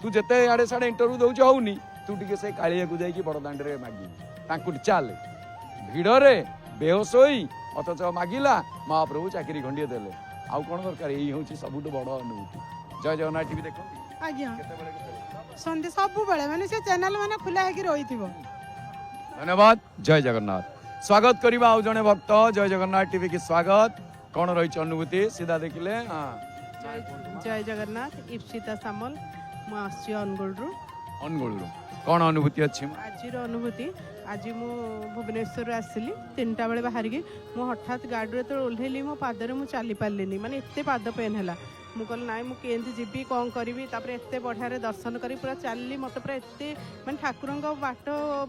तू जिते आड़े साड़े इंटरव्यू दौच होनी तू टे से कालिया को जाकि बड़दाण्ड में मागी चले भिड़े बेहोश हो अथच मागिला महाप्रभु चाकरी खंडिए देले आउ कौन दरकार यही हूँ सबुठ बड़ अनुभूति जय जगन्नाथ टीवी देख आज्ञा संध्या सब बेले माने से चैनल माने खुला है कि रही धन्यवाद जय जगन्नाथ स्वागत करवा आउ जने भक्त जय जगन्नाथ टीवी की स्वागत कौन रही अनुभूति सीधा देखिले जय जगन्नाथ इप्सिता सामल मु आसी अनुगुल कौन अनुभूति अच्छी आज अनुभूति आज मु भुवनेश्वर आसली 3टा बेले बाहर की मु हठात गाड़ी तो ओह्लैली मो पादरे मु चली पार्ली माने एते पाद पेन है मु कहल ना मुझे जीवी कौन करी एत बढ़िया दर्शन करी पूरा चलली मत पूरा एत मैं ठाकुर बाट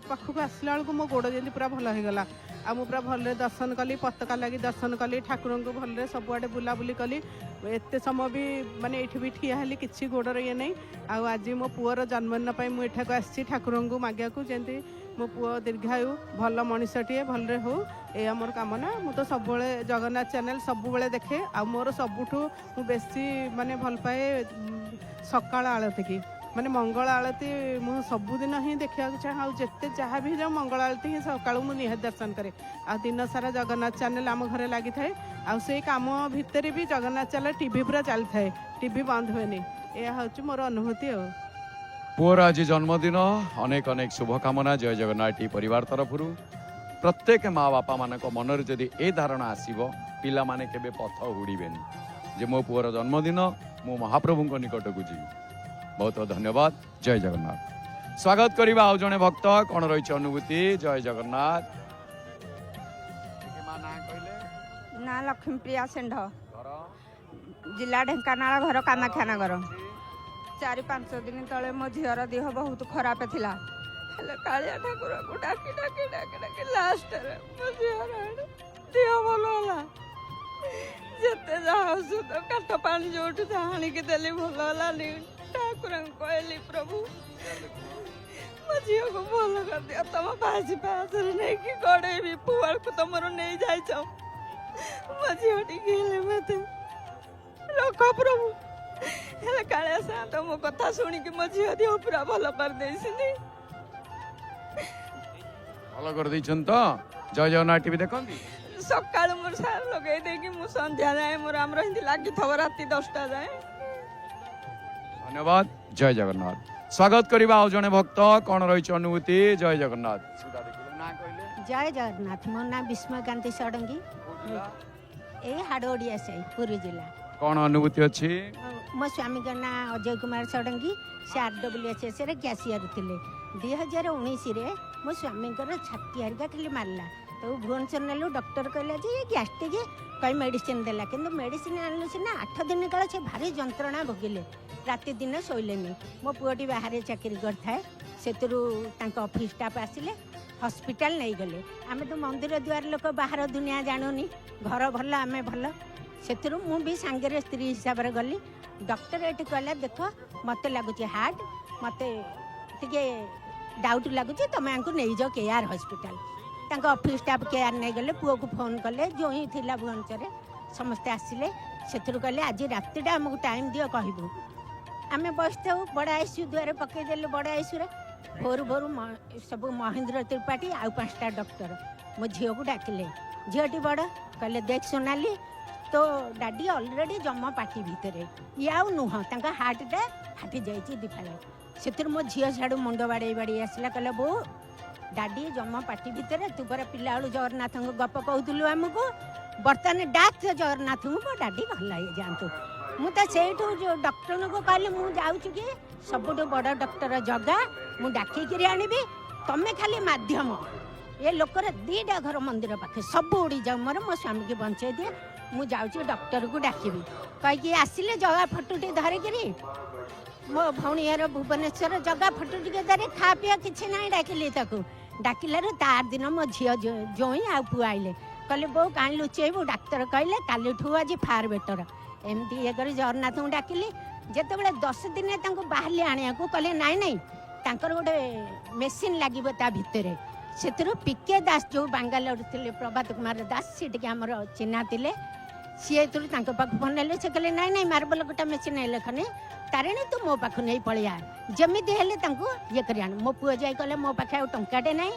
पाखक आसला बेलू मो गोड़ जमी पूरा भल होगला आ मु पूरा भल दर्शन कली पताका लगी दर्शन कली ठाकुर को भल सबुआडे बुलाबुली कली एत समय भी माने ये भी ठिया हेली किसी गोड़र ये नहीं आज मो पुअर जन्मदिन मुझे आसी ठाकुर को मागिया जमी मो पुओ दीर्घायु भल मनीषटीए भलरे हो ये आमर कामना मु तो सब जगन्नाथ चैनल सब देखे आ मोर सबुठू मु बेसी माने भल पाए सकाळ आलती की माने मंगल आलती मु सबुदिन ही देखा चाहे जिते जहाँ भी जाऊँ मंगल आलती ही सकाळू मु निहात दर्शन करे आ दिन सारा जगन्नाथ चैनल आम घरे लगी थाए आ से काम भितर भी जगन्नाथ चैनल टीवी पूरा चली थाए टीवी बंद हुए यह हूँ मोर अनुभूति आ पुअर आज जन्मदिन अनेक अनेक शुभकामना जय जगन्नाथ टी परिवार तरफ प्रत्येक माँ बापा मान मन जदि ए धारणा आसो पिला माने केबे पथ हुड़बेनि जे मो पुअर जन्मदिन मु महाप्रभु निकट को जी बहुत बहुत धन्यवाद जय जगन्नाथ स्वागत करवा आउ जने भक्त कौन रही अनुभूति जय जगन्नाथ ନା ଲକ୍ଷ୍ମୀପ୍ରିୟା ଷେଣ୍ଢ ଜିଲ୍ଲା ଢେଙ୍କାନାଳ ଘର କାମାକ୍ଷାନଗର 4-5 ଦିନ ତଳେ ମୋ ଝିଅର ଦେହ ବହୁତ ଖରାପ ଥିଲା ହେଲେ କାଳିଆ ଠାକୁରଙ୍କୁ ଡାକି ଡାକି ଡାକି ଡାକି ଲାଷ୍ଟରେ ମୋ ଝିଅର ଦେହ ଭଲ ହେଲା ଯେତେ ଯାହା ଔଷଧ କାଠ ପାଣି ଯୋଉଠୁ ଯାହା ଆଣିକି ଦେଲି ଭଲ ହେଲାନି ଠାକୁରଙ୍କୁ କହିଲି ପ୍ରଭୁ ମୋ ଝିଅକୁ ଭଲ କରିଦିଅ ତମ ବାଜି ପାହାଚରେ ନେଇକି ଗଡ଼େଇବି ପୁଅକୁ ତମର ନେଇ ଯାଇଛ ମୋ ଝିଅ ଟିକେ ହେଲେ ମତେ ରଖ ପ୍ରଭୁ ହେଲେ କାଳିଆ ସାନ୍ତ ମୋ କଥା ଶୁଣିକି ମୋ ଝିଅ ଦେହ ପୁରା ଭଲ କରିଦେଇଛନ୍ତି ଭଲ କରିଦେଇଛନ୍ତି ତ ଜୟ ଜଗନ୍ନାଥ ଟିଭି ଦେଖନ୍ତି ସକାଳୁ ମୋର ସାର ଲଗେଇ ଦେଇକି ମୁଁ ସନ୍ଧ୍ୟା ଯାଏ ମୋର ଆମର ଏମିତି ଲାଗିଥିବ ରାତି 10ଟା ଯାଏ ଧନ୍ୟବାଦ ଜୟ ଜଗନ୍ନାଥ ସ୍ୱାଗତ କରିବା ଆଉ ଜଣେ ଭକ୍ତ କଣ ରହିଛି ଅନୁଭୂତି ଜୟ ଜଗନ୍ନାଥ ନା କହିଲେ जय जगन्नाथ मो ना विस्मयकांति षडंगी ए हाड़ोडिया से पुरी जिला कौन अनुभूति अच्छी मो स्वामी का ना अजय कुमार षडंगी से RWSS रे कैशियर थिले 2019 रे मो स्वामी छाती हरिका खाली मारला तो भुवनेश्वर नेलु डॉक्टर कहला जे ये गैस्ट्रिक कई मेडिसिन देला किंतु मेडिसिन आनलु सिना 8 दिन काल से भारी जंत्रणा भोगिले राति दिन शोइलेनी मो पुअटी बाहर चाकरी करथाए सेतरु तांको ऑफिस स्टाफ आसिले हॉस्पिटल नहीं गले आमे तो मंदिर द्वार लोक बाहर दुनिया जानूनी घर भल आमे भल सेतरु मु भी सांगे स्त्री हिसाब रे गली डॉक्टर एटी कहला देखो मते लागुची हार्ट मते टिके डाउट लागुची तमे आंको नहीं जाओ केआर हॉस्पिटल तांको ऑफिस स्टाफ केआर नहीं गले पुओ को फोन कले जो ही थिला भुवनेश्वर समस्ते आसिले सेतरु कहले आज रातिटा हमको टाइम दियो कहबू आमे बसथौ बड़ा आईसीयू द्वार पकई देले बड़ा आईसीयू रे भोर भोर सब महेंद्र त्रिपाठी आउ 5टा डॉक्टर मो झील को डाकिले झीलटी बड़ कहले देख सोनाली तो डाडी ऑलरेडी जमा पार्टी भितर ये आउ नुह तांका हार्टटा फाटी जाइए दिफाले से मो झील साड़ू मुंड बाड़े बाड़ी आसला कहले बो डाडी जमा पार्टी भितर तू पर पिला बेलू जगन्नाथ गप कहूलु आमको बर्तमान डाक जगन्नाथ को डाडी भल जातु मुझे से डॉक्टर को कहली मुझे कि सबुठ बड़ डॉक्टर जगा मु डाकिकी आनबी तुम्हें खाली माध्यम ये लोकर 2टा घर मंदिर पाखे सब उड़ी जाऊ मोर मो स्वामी की बंचे दिए मुझे जाऊँ डॉक्टर को डाकबी कहीकि आसिले जगह फटोटी धरिकी मो भौणी यार भुवनेश्वर जगह फटोटी धरे खा पीआ किसी ना डाकिली डाकिलु तार दिन मो झी जोई आ पु आइले कहले बो कहीं लुचेबू डाक्तर कहले काली आज फार बेटर एमती ये कर जगन्नाथ को डाकिली जिते बड़े 10 दिन बाहर आने को कहले नाई नाई तांकर गोटे मेसीन लगे भितर से पीके दास जो बांगालोर थे प्रभात कुमार दास सी आमर चिन्हा थे सी पाख फोन ले कहले नाई नाई मार्बल गोटा मेसीन लेखने तारिणी तू मो पाख नहीं पलिया जमी हेले ये कर मो पुओ जाई कहले मो पाखे आ टंकाटे ना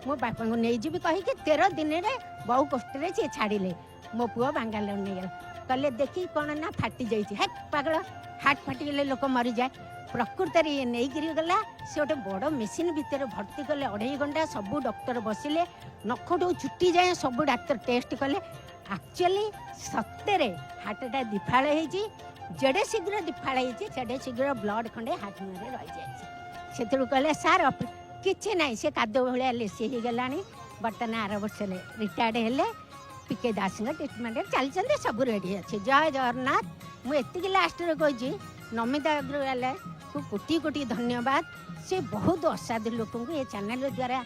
मो बापा को नहीं जी कहीकि 13 दिन में बहु कष्ट सी छाड़िले मो पुओ बांगालोर नहीं गला कहले देखी कौन ना फाटी जाइए है पागल हार्ट फाटिगले लोक मरी जाए प्रकृत ये नहीं गला से गोटे बड़ मेसीन भितर भर्ती कले 2.5 घंटा सबू डॉक्टर बसिले नखटू छुट्टी जाए सबू डाक्तर टेस्ट कले एक्चुअली सत्य हार्टा दिफाड़ होती जेडे शीघ्र दिफाड़ होती शीघ्र ब्लड खंडे हार्ट में रही जाए से कहले सार किसी ना से कादो भाया लेसी हो गला बर्तमान 8 वर्ष रिटायर्ड हेले पीके दास ट्रिटमेंट चलते सब रेडी अच्छे जय जगन्नाथ मुझे लास्ट कही नमिता अग्रवाल को कोटि कोटि धन्यवाद से बहुत असाधु लोक ये चैनल द्वारा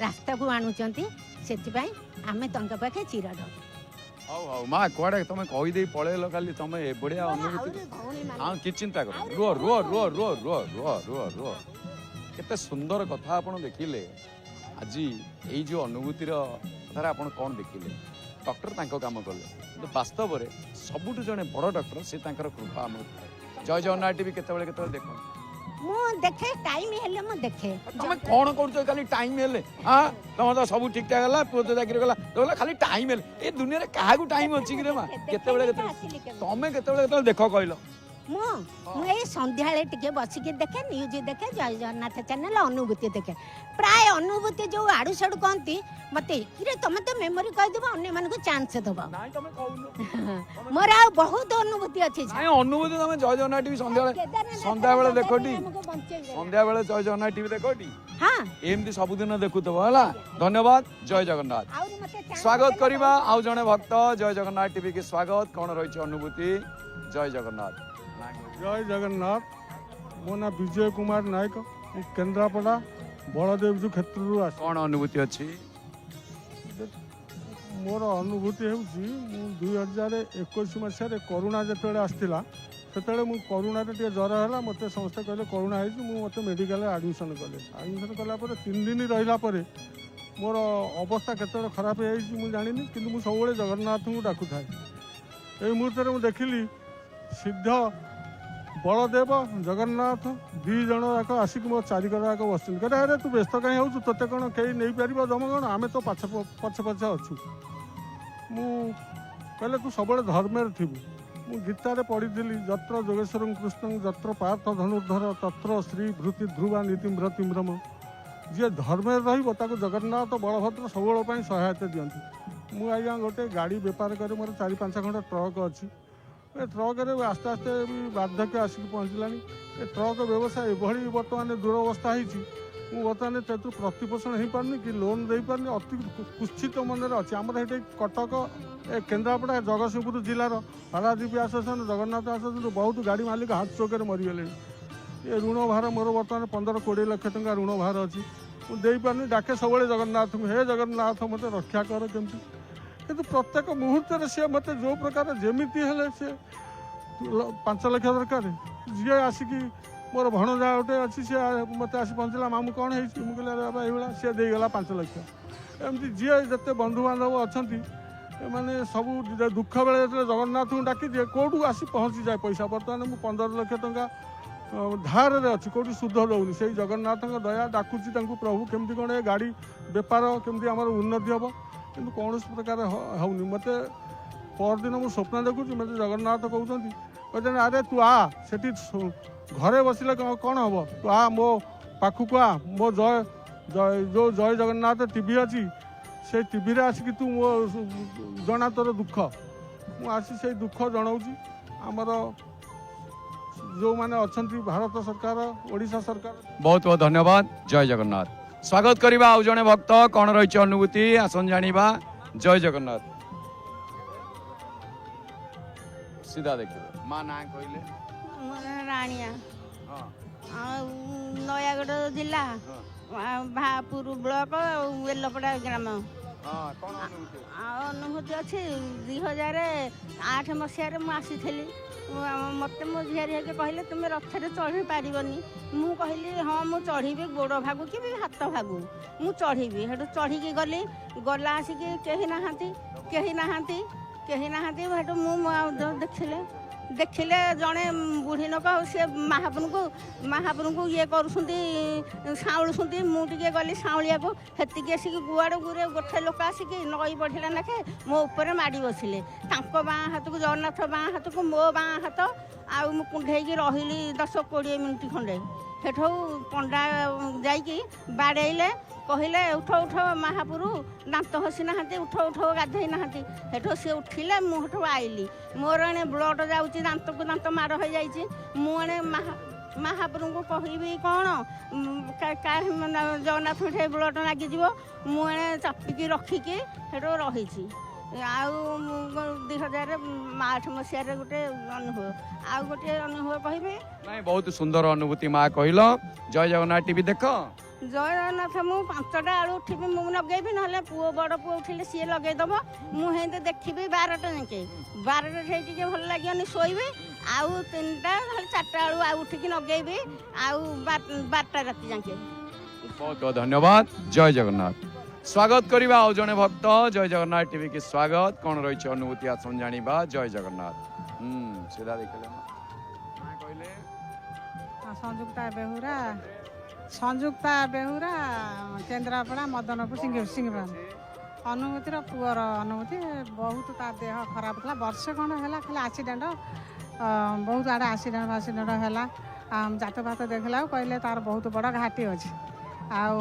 रास्ता को आणुचंती से आम तंका पाखे चिरड माँ कड़े तुम कहीदे पलैल खाली तुम ए बढ़िया अनुभूति हाँ कि चिंता कर रुह रुह रुह रुह रुह रुह रुह रुह केते सुंदर कथा आप देखिले आज ये जो अनुभूतिर कथार आप कौन देखिले डॉक्टर काम कले वास्तव में सबुठ जड़े बड़ डॉक्टर से कृपा आम जय जगन्नाथ टीवी केतबेले देख मु देखे टाइम हेले मु देखे तुम कौन कर खाली टाइम हेले हाँ तुम तो सब ठीक ठाक है पुओ तो चाकरी गला खाली टाइम हेले ए दुनिया रे क्या टाइम अच्छी कि माँ केतबेले तुम केतबेले देख कहल ମୁଁ ଏଇ ସନ୍ଧ୍ୟାବେଳେ ଟିକେ ବସିକି ଦେଖେ ନ୍ୟୁଜ୍ ଦେଖେ ଜୟ ଜଗନ୍ନାଥ ଚ୍ୟାନେଲ ଅନୁଭୂତି ଦେଖେ ପ୍ରାୟ ଅନୁଭୂତି ଯୋଉ ଆଡୁ ସାଡୁ କହନ୍ତି ମତେ କିରେ ତମେ ତ ମେମୋରି କହିଦେବ ଅନ୍ୟମାନଙ୍କୁ ଚାନ୍ସ ଦେବ ମୋର ଆଉ ବହୁତ ଅନୁଭୂତି ଅଛି ନାଇଁ ଅନୁଭୂତି ତମେ ଜୟ ଜଗନ୍ନାଥ ଟିଭି ସନ୍ଧ୍ୟାବେଳେ ଦେଖଟି ସନ୍ଧ୍ୟାବେଳେ ଜୟ ଜଗନ୍ନାଥ ଟିଭି ଦେଖଟି ହଁ ଏମିତି ସବୁଦିନ ଦେଖୁଥିବ ହେଲା ଧନ୍ୟବାଦ ଜୟ ଜଗନ୍ନାଥ ଆହୁରି ମତେ chance ସ୍ୱାଗତ ଦେଲେ କରିବା ଆଉ ଜଣେ ଭକ୍ତ ଜୟ ଜଗନ୍ନାଥ ଟିଭି କି ସ୍ୱାଗତ କଣ ରହିଛି ଅନୁଭୂତି ଜୟ ଜଗନ୍ନାଥ ଜୟ ଜଗନ୍ନାଥ ମୋ ନାଁ ବିଜୟ କୁମାର ନାୟକ ମୁଁ କେନ୍ଦ୍ରାପଡ଼ା ବଳଦେବଜୀଉ କ୍ଷେତ୍ରରୁ ଆସି କଣ ଅନୁଭୂତି ଅଛି ମୋର ଅନୁଭୂତି ହେଉଛି ମୁଁ 2021 ମସିହାରେ କରୋନା ଯେତେବେଳେ ଆସିଥିଲା ସେତେବେଳେ ମୁଁ କରୋନାରେ ଟିକେ ଜ୍ୱର ହେଲା ମୋତେ ସମସ୍ତେ କହିଲେ କରୋନା ହେଇଛି ମୁଁ ମୋତେ ମେଡ଼ିକାଲରେ ଆଡ଼ମିସନ୍ କଲେ ଆଡ଼ମିସନ୍ କଲା ପରେ 3 ଦିନ ରହିଲା ପରେ ମୋର ଅବସ୍ଥା କେତେବେଳେ ଖରାପ ହେଇଯାଇଛି ମୁଁ ଜାଣିନି କିନ୍ତୁ ମୁଁ ସବୁବେଳେ ଜଗନ୍ନାଥଙ୍କୁ ଡାକୁଥାଏ ଏଇ ମୁହୂର୍ତ୍ତରେ ମୁଁ ଦେଖିଲି ସିଦ୍ଧ ବଳଦେବ ଜଗନ୍ନାଥ 2 ଜଣ ଯାକ ଆସିକି ମୋ ଚାରିକର ଯାକ ବସିଛନ୍ତି କହିଲେ ଆରେ ତୁ ବ୍ୟସ୍ତ କାହିଁ ହେଉଛୁ ତୋତେ କ'ଣ କେହି ନେଇପାରିବ ଜମ କ'ଣ ଆମେ ତ ପଛେ ପଛେ ଅଛୁ ମୁଁ କହିଲେ ତୁ ସବୁବେଳେ ଧର୍ମରେ ଥିବୁ ମୁଁ ଗୀତାରେ ପଢ଼ିଥିଲି ଯତ୍ର ଯୋଗେଶ୍ୱରଂ କୃଷ୍ଣଂ ଯତ୍ର ପାର୍ଥ ଧନୁର୍ଦ୍ଧର ତତ୍ର ଶ୍ରୀ ଭୃତି ଧ୍ରୁବା ନୀତିମ୍ର ତିମ୍ରମ ଯିଏ ଧର୍ମରେ ରହିବ ତାକୁ ଜଗନ୍ନାଥ ବଳଭଦ୍ର ସବୁବେଳ ପାଇଁ ସହାୟତା ଦିଅନ୍ତି ମୁଁ ଆଜ୍ଞା ଗୋଟେ ଗାଡ଼ି ବେପାର କରି ମୋର 4-5 ଖଣ୍ଡ ଟ୍ରକ୍ ଅଛି ଏ ଟ୍ରକରେ ଆସ୍ତେ ଆସ୍ତେ ବି ବାର୍ଦ୍ଧକ୍ୟ ଆସିକି ପହଞ୍ଚିଲାଣି ଏ ଟ୍ରକ୍ ବ୍ୟବସାୟ ଏଭଳି ବର୍ତ୍ତମାନ ଦୁରବସ୍ଥା ହେଇଛି ମୁଁ ବର୍ତ୍ତମାନ ସେଥିରୁ ପ୍ରତିପୋଷଣ ହେଇପାରୁନି କି ଲୋନ୍ ଦେଇପାରୁନି ଅତି କୁତ୍ସିତ ମନରେ ଅଛି ଆମର ଏଠି କଟକ ଏ କେନ୍ଦ୍ରାପଡ଼ା ଜଗତସିଂହପୁର ଜିଲ୍ଲାର ପାରାଦୀପ ଆସୋସିଏସନ୍ ଜଗନ୍ନାଥ ଆସୋସିଏସନ୍ ବହୁତ ଗାଡ଼ି ମାଲିକ ହାର୍ଟ ଚୋକରେ ମରିଗଲେଣି ଏ ଋଣ ଭାର ମୋର ବର୍ତ୍ତମାନ 15-20 ଲକ୍ଷ ଟଙ୍କା ଋଣ ଭାର ଅଛି ମୁଁ ଦେଇପାରୁନି ଡାକେ ସବୁବେଳେ ଜଗନ୍ନାଥଙ୍କୁ ହେ ଜଗନ୍ନାଥ ମୋତେ ରକ୍ଷା କର କେମିତି କିନ୍ତୁ ପ୍ରତ୍ୟେକ ମୁହୂର୍ତ୍ତରେ ସିଏ ମୋତେ ଯେଉଁ ପ୍ରକାର ଯେମିତି ହେଲେ ସେ 5 ଲକ୍ଷ ଦରକାର ଯିଏ ଆସିକି ମୋର ଭଣଜା ଗୋଟେ ଅଛି ସେ ମୋତେ ଆସି ପହଞ୍ଚିଲା ମାମୁଁ କ'ଣ ହେଇଛି ମୁଁ କହିଲି ବାବା ଏଇଭଳିଆ ସିଏ ଦେଇଗଲା 5 ଲକ୍ଷ ଏମିତି ଯିଏ ଯେତେ ବନ୍ଧୁବାନ୍ଧବ ଅଛନ୍ତି ଏମାନେ ସବୁ ଦୁଃଖ ବେଳେ ଯେତେବେଳେ ଜଗନ୍ନାଥଙ୍କୁ ଡାକିଦିଏ କେଉଁଠୁ ଆସି ପହଞ୍ଚିଯାଏ ପଇସା ବର୍ତ୍ତମାନ ମୁଁ 15 ଲକ୍ଷ ଟଙ୍କା ଧାରରେ ଅଛି କେଉଁଠି ସୁଧ ଦେଉନି ସେଇ ଜଗନ୍ନାଥଙ୍କ ଦୟା ଡାକୁଛି ତାଙ୍କୁ ପ୍ରଭୁ କେମିତି କ'ଣ ଏ ଗାଡ଼ି ବେପାର କେମିତି ଆମର ଉନ୍ନତି ହେବ କିନ୍ତୁ କୌଣସି ପ୍ରକାର ହେଉନି ମୋତେ ପରଦିନ ମୁଁ ସ୍ୱପ୍ନ ଦେଖୁଛି ମୋତେ ଜଗନ୍ନାଥ କହୁଛନ୍ତି କହୁଛନ୍ତି ଆରେ ତୁ ଆ ସେଠି ଘରେ ବସିଲେ କ'ଣ ହେବ ତୁ ଆ ମୋ ପାଖକୁ ଆ ମୋ ଯେଉଁ ଜୟ ଜଗନ୍ନାଥ ଟିଭି ଅଛି ସେଇ ଟିଭିରେ ଆସିକି ତୁ ମୋ ଜଣା ତୋର ଦୁଃଖ ମୁଁ ଆସି ସେଇ ଦୁଃଖ ଜଣାଉଛି ଆମର ଯେଉଁମାନେ ଅଛନ୍ତି ଭାରତ ସରକାର ଓଡ଼ିଶା ସରକାର ବହୁତ ବହୁତ ଧନ୍ୟବାଦ ଜୟ ଜଗନ୍ନାଥ ସ୍ୱାଗତ କରିବା ଆଉ ଜଣେ ଭକ୍ତ କଣ ରହିଛି ଅନୁଭୂତି ଆସନ ଜାଣିବା ଜୟ ଜଗନ୍ନାଥ ସିଧା ଦେଖିବେ ମା ନାଁ କହିଲେ ରାଣିଆ ହଁ ଆଉ ନୟାଗଡ଼ ଜିଲ୍ଲା ଭାପୁର ବ୍ଲକ ଆଉ ଏଲପଡ଼ା ଗ୍ରାମ ହଁ କଣ ଅନୁଭୂତି ଆଉ ଅନୁଭୂତି ଅଛି 2008 ମସିହାରେ ମୁଁ ଆସିଥିଲି ମୋତେ ମୋ ଝିଆରୀ ହେରିକା କହିଲେ ତୁମେ ରଥରେ ଚଢ଼ି ପାରିବନି ମୁଁ କହିଲି ହଁ ମୁଁ ଚଢ଼ିବି ଗୋଡ଼ ଭାଗୁ କି ହାତ ଭାଗୁ ମୁଁ ଚଢ଼ିବି ସେଠୁ ଚଢ଼ିକି ଗଲା ଆସିକି କେହି ନାହାନ୍ତି ସେଠୁ ମୁଁ ଦେଖିଲେ ଜଣେ ବୁଢ଼ୀ ଲୋକ ସେ ମହାପୁରୁଙ୍କୁ ଇଏ କରୁଛନ୍ତି ସାଉଳୁଛନ୍ତି ମୁଁ ଟିକେ ଗଲି ସାଉଳିଆକୁ ସେତିକି ଆସିକି ଗୁଆଡ଼ୁ ଗୋଟେ ଲୋକ ଆସିକି ନଈ ବଢ଼ିଲା ନାଖେ ମୋ ଉପରେ ମାଡ଼ି ବସିଲେ ତାଙ୍କ ବାଁ ହାତକୁ ଜଗନ୍ନାଥ ବାଁ ହାତକୁ ମୋ ବାଁ ହାତ ଆଉ ମୁଁ କୁଣ୍ଢେଇକି ରହିଲି 10-20 ମିନିଟ୍ ଖଣ୍ଡେ ସେଠୁ ପଣ୍ଡା ଯାଇକି ବାଡ଼େଇଲେ କହିଲେ ଉଠ ମହାପୁରୁ ଦାନ୍ତ ହସି ନାହାନ୍ତି ଉଠ ଗାଧେଇ ନାହାନ୍ତି ସେଠୁ ସେ ଉଠିଲେ ମୁଁ ସେଠୁ ଆଇଲି ମୋର ଏଣେ ବ୍ଲଡ଼ ଯାଉଛି ଦାନ୍ତକୁ ଦାନ୍ତ ମାଡ଼ ହୋଇଯାଇଛି ମୁଁ ଏଣେ ମହାପୁରୁଙ୍କୁ କହିବି କ'ଣ ଜଗନ୍ନାଥଙ୍କ ଠେଇ ବ୍ଲଡ଼ ଲାଗିଯିବ ମୁଁ ଏଣେ ଚାପିକି ରଖିକି ସେଠୁ ରହିଛି ଆଉ 2008 ମସିହାରେ ଗୋଟେ ଅନୁଭବ ଆଉ ଗୋଟିଏ ଅନୁଭବ କହିବି ନାଇଁ ବହୁତ ସୁନ୍ଦର ଅନୁଭୂତି ମା କହିଲ ଜୟ ଜଗନ୍ନାଥ ଟିଭି ଦେଖ ଜୟ ଜଗନ୍ନାଥ ମୁଁ 5ଟା ବେଳୁ ଉଠିବି ମୁଁ ଲଗେଇବି ନହେଲେ ବଡ଼ ପୁଅ ଉଠିଲେ ସିଏ ଲଗେଇଦେବ ମୁଁ ସେମିତି ଦେଖିବି 12ଟା ଯାକେ 12ଟା ସେଇ ଟିକେ ଭଲ ଲାଗିବନି ଶୋଇବି ଆଉ 3ଟା ନହେଲେ 4ଟା ବେଳୁ ଆଉ ଉଠିକି ଲଗେଇବି ଆଉ 12ଟା ରାତି ଯାକେ ବହୁତ ବହୁତ ଧନ୍ୟବାଦ ଜୟ ଜଗନ୍ନାଥ ସ୍ୱାଗତ କରିବା ଆଉ ଜଣେ ଭକ୍ତ ଜୟ ଜଗନ୍ନାଥ ଟିଭି କି ସ୍ୱାଗତ କଣ ରହିଛି ଅନୁଭୂତି ଆସନ ଜାଣିବା ଜୟ ଜଗନ୍ନାଥ ସିଧା ଦେଖିଲେ କହିଲେ ସଂଯୁକ୍ତା ବେହୁରା କେନ୍ଦ୍ରାପଡ଼ା ମଦନପୁର ସିଂହବାନ ଅନୁଭୂତିର ପୁଅର ଅନୁଭୂତି ବହୁତ ତା ଦେହ ଖରାପ ଥିଲା ବର୍ଷେ ଖଣ୍ଡ ହେଲା ଖାଲି ଆକ୍ସିଡେଣ୍ଟ ବହୁତ ଆଡ଼େ ଆକ୍ସିଡେଣ୍ଟ ହେଲା ଜାତ ଫାତ ଦେଖିଲା କହିଲେ ତାର ବହୁତ ବଡ଼ ଘାଟି ଅଛି ଆଉ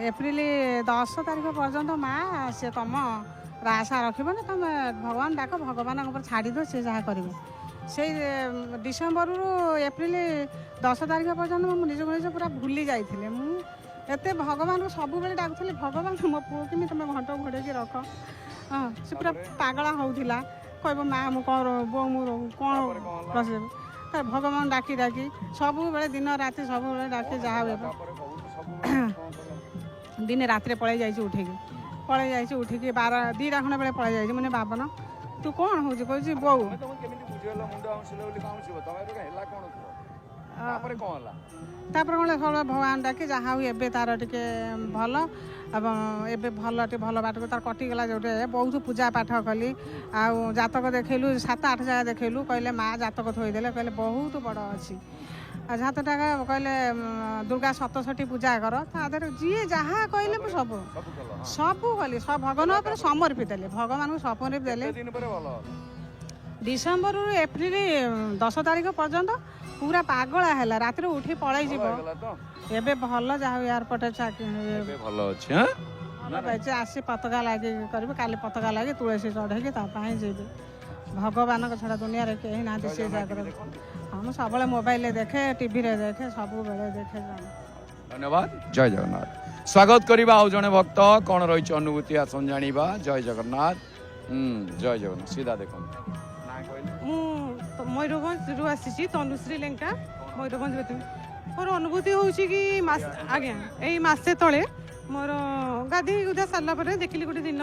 ଏପ୍ରିଲ 10 ତାରିଖ ପର୍ଯ୍ୟନ୍ତ ମା ସେ ତମ ଆଶା ରଖିବନି ତମେ ଭଗବାନ ଡାକ ଭଗବାନଙ୍କ ଉପରେ ଛାଡ଼ି ଦିଅ ସେ ଯାହା କରିବେ ସେଇ ଡିସେମ୍ବରରୁ ଏପ୍ରିଲ 10 ତାରିଖ ପର୍ଯ୍ୟନ୍ତ ମୁଁ ନିଜକୁ ନିଜ ପୁରା ଭୁଲି ଯାଇଥିଲି ମୁଁ ଏତେ ଭଗବାନଙ୍କୁ ସବୁବେଳେ ଡାକୁଥିଲି ଭଗବାନ ମୋ ପୁଅ କେମିତି ତମେ ଘଣ୍ଟ ଘୋଡ଼େଇକି ରଖ ହଁ ସେ ପୁରା ପାଗଳା ହେଉଥିଲା କହିବ ମା ମୁଁ କ'ଣ ବୋଉ ମୁଁ କ'ଣ ବସିବି ଭଗବାନ ଡାକି ଡାକି ସବୁବେଳେ ଦିନ ରାତି ସବୁବେଳେ ଡାକି ଯାହା ହୁଏ ଦିନେ ରାତିରେ ପଳେଇ ଯାଇଛି ଉଠିକି 2ଟା ଖଣ୍ଡେ ବେଳେ ପଳେଇ ଯାଇଛି ମାନେ ବାବନ ତୁ କ'ଣ ହେଉଛି କହୁଛି ବୋଉ ତାପରେ କ'ଣ ସବୁବେଳେ ଭଗବାନ ଡାକି ଯାହା ହଉ ଏବେ ତାର ଟିକେ ଭଲ ଏବଂ ଏବେ ଭଲ ବାଟକୁ ତାର କଟିଗଲା ଯୋଉଠି ବହୁତ ପୂଜା ପାଠ କଲି ଆଉ ଜାତକ ଦେଖେଇଲୁ 7-8 ଜାଗା ଦେଖେଇଲୁ କହିଲେ ମା ଜାତକ ଥୋଇଦେଲେ କହିଲେ ବହୁତ ବଡ଼ ଅଛି ଆଉ ଜାତକଟା କହିଲେ ଦୁର୍ଗା ସପ୍ତଷଠୀ ପୂଜା କର ତା ଦେହରେ ଯିଏ ଯାହା କହିଲେ ମୁଁ ସବୁ କଲି ଭଗବାନ ଉପରେ ସମର୍ପିତ ଦେଲେ ଭଗବାନଙ୍କୁ ସମର୍ପିତ ଦେଲେ ଡିସେମ୍ବରରୁ ଏପ୍ରିଲ 10 ତାରିଖ ପର୍ଯ୍ୟନ୍ତ ପୁରା ପାଗଳା ହେଲା ରାତିରେ ଉଠି ପଳେଇ ଯିବ ଏବେ ଭଲ ଯାହା ଏୟାରପୋର୍ଟ ଭଲ ଅଛି ଆସି ପତାକା ଲାଗି କରିବି କାଲି ପତାକା ଲାଗି ତୁଳସୀ ଚଢ଼େଇକି ତା ପାଇଁ ଯିବି ଭଗବାନଙ୍କ ଛଡ଼ା ଦୁନିଆରେ କେହି ନାହାନ୍ତି ସେ ଜାଗାରେ ହଁ ମୁଁ ସବୁବେଳେ ମୋବାଇଲରେ ଦେଖେ ଟିଭିରେ ଦେଖେ ସବୁବେଳେ ଦେଖେ ଧନ୍ୟବାଦ ଜୟ ଜଗନ୍ନାଥ ସ୍ୱାଗତ କରିବା ଆଉ ଜଣେ ଭକ୍ତ କ'ଣ ରହିଛି ଅନୁଭୂତି ଆସନ ଜାଣିବା ଜୟ ଜଗନ୍ନାଥ ଜୟ ଜଗନ୍ନାଥ ସିଧା ଦେଖନ୍ତୁ ମୁଁ ମୟୂରଭଞ୍ଜରୁ ଆସିଛି ତନୁଶ୍ରୀ ଲେଙ୍କା ମୟୂରଭଞ୍ଜ ମୋର ଅନୁଭୂତି ହେଉଛି କି ଆଜ୍ଞା ଏଇ ମାସେ ତଳେ ମୋର ଗାଧୋଇ ଗୁଧା ସାରିଲା ପରେ ଦେଖିଲି ଗୋଟେ ଦିନ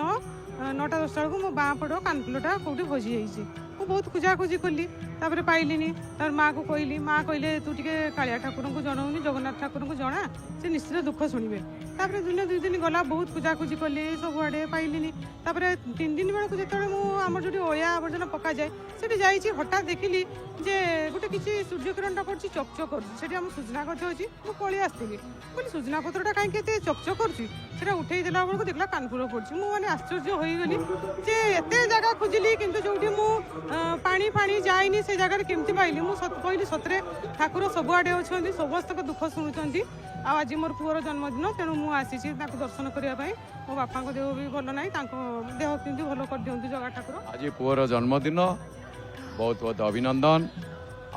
9ଟା-10ଟା ବେଳକୁ ମୋ ବାଁ ପଟ କାନଫୁଲଟା କେଉଁଠି ଭୋଜି ଯାଇଛି ମୁଁ ବହୁତ ଖୋଜାଖୋଜି କଲି ତାପରେ ପାଇଲିନି ତାପରେ ମାଆକୁ କହିଲି ମା କହିଲେ ତୁ ଟିକେ କାଳିଆ ଠାକୁରଙ୍କୁ ଜଣାଉନି ଜଗନ୍ନାଥ ଠାକୁରଙ୍କୁ ଜଣା ସେ ନିଶ୍ଚିତ ଦୁଃଖ ଶୁଣିବେ ତାପରେ ଦିନେ 2 ଦିନ ଗଲା ବହୁତ ଖୋଜାଖୋଜି କଲି ସବୁଆଡ଼େ ପାଇଲିନି ତାପରେ 3 ଦିନ ବେଳକୁ ଯେତେବେଳେ ମୁଁ ଆମର ଯେଉଁଠି ଅଳିଆ ଆବର୍ଜନା ପକାଯାଏ ସେଠି ଯାଇଛି ହଠାତ୍ ଦେଖିଲି ଯେ ଗୋଟେ କିଛି ସୂର୍ଯ୍ୟକିରଣଟା ପଡ଼ୁଛି ଚକଚକ କରୁଛି ସେଠି ଆମ ସୁଜନା ଗଛ ଅଛି ମୁଁ ପଳେଇ ଆସିଥିଲି କହିଲି ସୁଜନା ପତ୍ରଟା କାହିଁକି ଏତେ ଚକଚକ କରୁଛି ସେଟା ଉଠେଇ ଦେଲା ବେଳକୁ ଦେଖିଲା କାନଫୁଲ ପଡ଼ୁଛି ମୁଁ ମାନେ ଆଶ୍ଚର୍ଯ୍ୟ ହୋଇଗଲି ଯେ ଏତେ ଜାଗା ଖୋଜିଲି କିନ୍ତୁ ଯେଉଁଠି ମୁଁ ପାଣି ଫାଣି ଯାଇନି ସେ ଜାଗାରେ କେମିତି ପାଇଲି ମୁଁ କହିଲି ସତରେ ଠାକୁର ସବୁଆଡ଼େ ଅଛନ୍ତି ସମସ୍ତଙ୍କ ଦୁଃଖ ଶୁଣୁଛନ୍ତି ଆଉ ଆଜି ମୋର ପୁଅର ଜନ୍ମଦିନ ତେଣୁ ମୁଁ ଆସିଛି ତାଙ୍କୁ ଦର୍ଶନ କରିବା ପାଇଁ ମୋ ବାପାଙ୍କ ଦେହ ବି ଭଲ ନାହିଁ ତାଙ୍କ ଦେହ କେମିତି ଭଲ କରିଦିଅନ୍ତୁ ଜଗା ଠାକୁର ଆଜି ପୁଅର ଜନ୍ମଦିନ ବହୁତ ବହୁତ ଅଭିନନ୍ଦନ